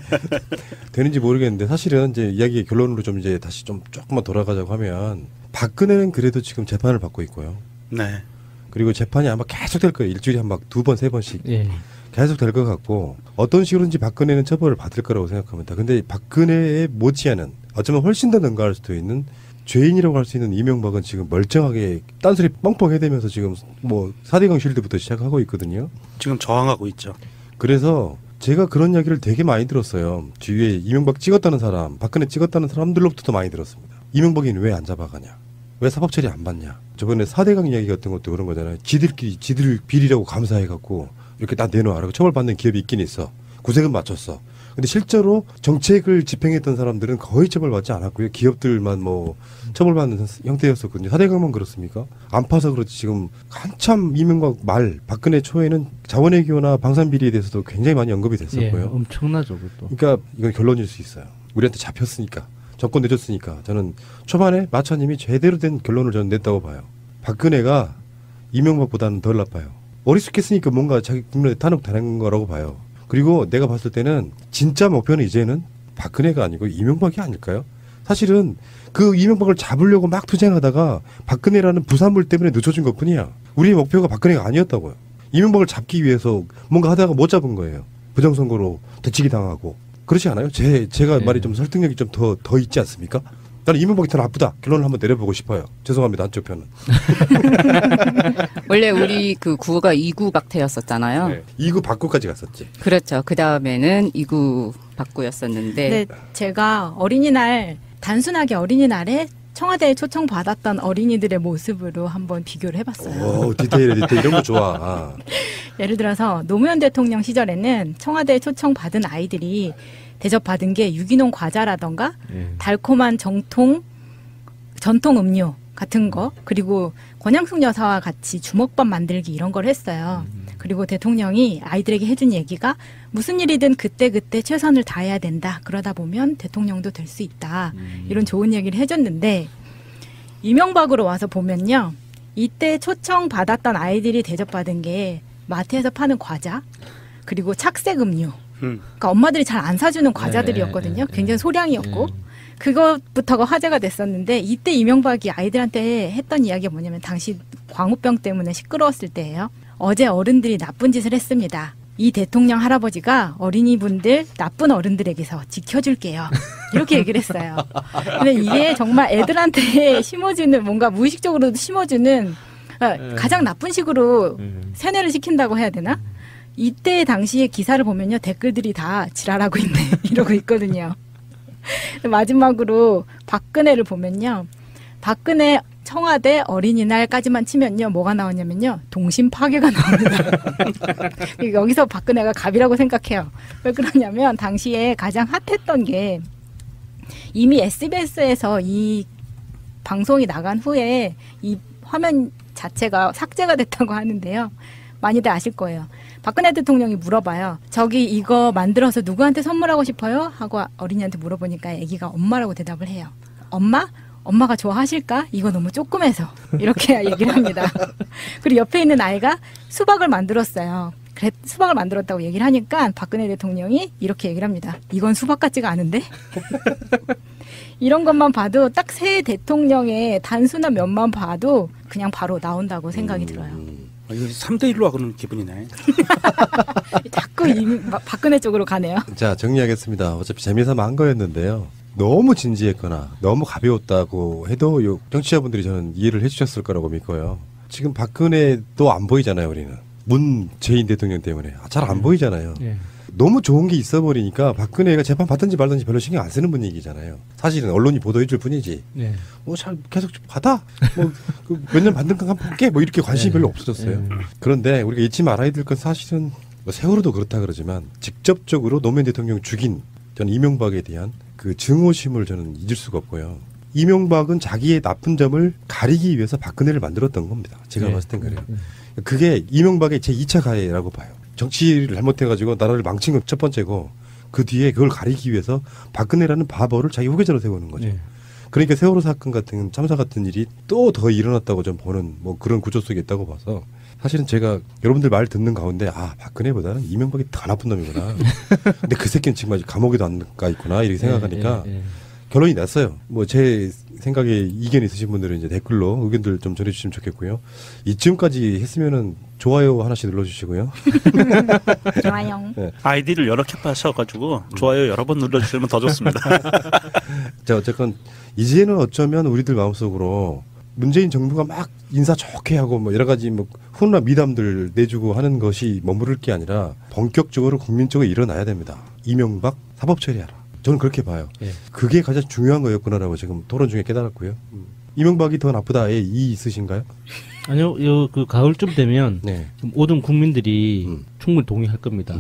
되는지 모르겠는데 사실은 이제 이야기의 결론으로 좀 이제 다시 좀 조금만 돌아가자고 하면 박근혜는 그래도 지금 재판을 받고 있고요. 네. 그리고 재판이 아마 계속 될 거예요. 일주일에 한 막 2번, 3번씩 예. 계속 될 것 같고 어떤 식으로든지 박근혜는 처벌을 받을 거라고 생각합니다. 근데 박근혜에 못지않은 어쩌면 훨씬 더 능가할 수도 있는 죄인이라고 할 수 있는 이명박은 지금 멀쩡하게 딴소리 뻥뻥 해대면서 지금 뭐 4대강 쉴드부터 시작하고 있거든요. 지금 저항하고 있죠. 그래서 제가 그런 이야기를 되게 많이 들었어요. 주위에 이명박 찍었다는 사람, 박근혜 찍었다는 사람들로부터도 많이 들었습니다. 이명박이는 왜 안 잡아가냐? 왜 사법 처리 안 받냐? 저번에 4대강 이야기 같은 것도 그런 거잖아요. 지들끼리 지들 비리라고 감사해갖고 이렇게 다 내놓으라고 처벌받는 기업이 있긴 있어. 구세금 맞췄어. 근데 실제로 정책을 집행했던 사람들은 거의 처벌받지 않았고요. 기업들만 뭐 처벌받는 형태였었거든요. 4대강만 그렇습니까? 안 파서 그렇지 지금 한참 이명박 말 박근혜 초에는 자원외교나 방산비리에 대해서도 굉장히 많이 언급이 예, 됐었고요. 엄청나죠, 그것도. 그러니까 이건 결론일 수 있어요. 우리한테 잡혔으니까. 정권 내줬으니까. 저는 초반에 마차님이 제대로 된 결론을 저는 냈다고 봐요. 박근혜가 이명박보다는 덜 나빠요. 어리숙했으니까 뭔가 자기 국민에 탄핵당한 거라고 봐요. 그리고 내가 봤을 때는 진짜 목표는 이제는 박근혜가 아니고 이명박이 아닐까요? 사실은 그 이명박을 잡으려고 막 투쟁하다가 박근혜라는 부산물 때문에 늦춰진 것뿐이야. 우리의 목표가 박근혜가 아니었다고요. 이명박을 잡기 위해서 뭔가 하다가 못 잡은 거예요. 부정선거로 되치기 당하고. 그렇지 않아요? 제가 네. 말이 좀 설득력이 좀 더 있지 않습니까? 나는 이명박이 더 나쁘다. 결론을 한번 내려보고 싶어요. 죄송합니다. 한쪽 편은. 원래 우리 그 구호가 이구 박태였었잖아요. 네. 2구 바꾸까지 갔었지. 그렇죠. 그 다음에는 이구 박구였었는데 근데 제가 어린이날 단순하게 어린이날에 청와대에 초청받았던 어린이들의 모습으로 한번 비교를 해봤어요. 오, 디테일 이런 거 좋아. 아. 예를 들어서 노무현 대통령 시절에는 청와대에 초청받은 아이들이 대접받은 게 유기농 과자라던가 예. 달콤한 전통 음료 같은 거, 그리고 권양숙 여사와 같이 주먹밥 만들기 이런 걸 했어요. 그리고 대통령이 아이들에게 해준 얘기가 무슨 일이든 그때그때 최선을 다해야 된다. 그러다 보면 대통령도 될 수 있다. 이런 좋은 얘기를 해줬는데 이명박으로 와서 보면요. 이때 초청받았던 아이들이 대접받은 게 마트에서 파는 과자, 그리고 착색 음료. 그러니까 엄마들이 잘 안 사주는 과자들이었거든요. 굉장히 소량이었고. 그것부터가 화제가 됐었는데 이때 이명박이 아이들한테 했던 이야기가 뭐냐면 당시 광우병 때문에 시끄러웠을 때예요. 어제 어른들이 나쁜 짓을 했습니다. 이 대통령 할아버지가 어린이분들 나쁜 어른들에게서 지켜줄게요. 이렇게 얘기를 했어요. 근데 이게 정말 애들한테 심어주는 뭔가 무의식적으로도 심어주는 가장 나쁜 식으로 세뇌를 시킨다고 해야 되나? 이때 당시의 기사를 보면요. 댓글들이 다 지랄하고 있네 이러고 있거든요. 마지막으로 박근혜를 보면요. 박근혜 청와대 어린이날까지만 치면요. 뭐가 나오냐면요. 동심 파괴가 나옵니다. 여기서 박근혜가 갑이라고 생각해요. 왜 그러냐면 당시에 가장 핫했던 게 이미 SBS에서 이 방송이 나간 후에 이 화면 자체가 삭제가 됐다고 하는데요. 많이들 아실 거예요. 박근혜 대통령이 물어봐요. 저기 이거 만들어서 누구한테 선물하고 싶어요? 하고 어린이한테 물어보니까 애기가 엄마라고 대답을 해요. 엄마? 엄마가 좋아하실까? 이거 너무 조그매서. 이렇게 얘기를 합니다. 그리고 옆에 있는 아이가 수박을 만들었어요. 그래, 수박을 만들었다고 얘기를 하니까 박근혜 대통령이 이렇게 얘기를 합니다. 이건 수박 같지가 않은데? 이런 것만 봐도 딱 새 대통령의 단순한 면만 봐도 그냥 바로 나온다고 생각이 들어요. 이거 3대1로 하고는 기분이네. 자꾸 박근혜 쪽으로 가네요. 자, 정리하겠습니다. 어차피 재미삼아 한 거였는데요. 너무 진지했거나 너무 가벼웠다고 해도 정치자분들이 저는 이해를 해주셨을 거라고 믿고요. 지금 박근혜도 안 보이잖아요, 우리는. 문재인 대통령 때문에. 잘 안 보이잖아요. 예. 너무 좋은 게 있어 버리니까 박근혜가 재판 받든지 말든지 별로 신경 안 쓰는 분위기잖아요. 사실은 언론이 보도해 줄 뿐이지. 예. 뭐 잘 계속 받아. 뭐 몇 년 받는 건 한번 볼게. 뭐 이렇게 관심이 별로 없어졌어요. 그런데 우리가 잊지 말아야 될 건 사실은 뭐 세월호도 그렇다 그러지만 직접적으로 노무현 대통령 죽인 저는 이명박에 대한 그 증오심을 저는 잊을 수가 없고요. 이명박은 자기의 나쁜 점을 가리기 위해서 박근혜를 만들었던 겁니다. 제가 봤을 땐 그래요. 그게 이명박의 제2차 가해라고 봐요. 정치를 잘못해가지고 나라를 망친 건 첫 번째고 그 뒤에 그걸 가리기 위해서 박근혜라는 바보를 자기 후계자로 세우는 거죠. 예. 그러니까 세월호 사건 같은 참사 같은 일이 또 더 일어났다고 좀 보는 뭐 그런 구조 속에 있다고 봐서 사실은 제가 여러분들 말 듣는 가운데 박근혜보다는 이명박이 더 나쁜 놈이구나. 근데 그 새끼는 지금 아직 감옥에도 안 가 있구나 이렇게 생각하니까 결론이 났어요. 뭐 제 생각에 이견 있으신 분들은 이제 댓글로 의견들 좀 전해주시면 좋겠고요. 이쯤까지 했으면은 좋아요 하나씩 눌러주시고요. 좋아요. 네. 아이디를 여러 캡 하셔가지고 좋아요 여러 번 눌러주시면 더 좋습니다. 자 어쨌건 이제는 어쩌면 우리들 마음속으로 문재인 정부가 막 인사 좋게 하고 뭐 여러 가지 뭐 훈훈한 미담들 내주고 하는 것이 머무를 게 아니라 본격적으로 국민적으로 일어나야 됩니다. 이명박 사법 처리하라. 저는 그렇게 봐요. 그게 가장 중요한 거였구나라고 지금 토론 중에 깨달았고요. 이명박이 더 나쁘다에 이 있으신가요? 아니요, 그 가을쯤 되면 네. 모든 국민들이 충분히 동의할 겁니다.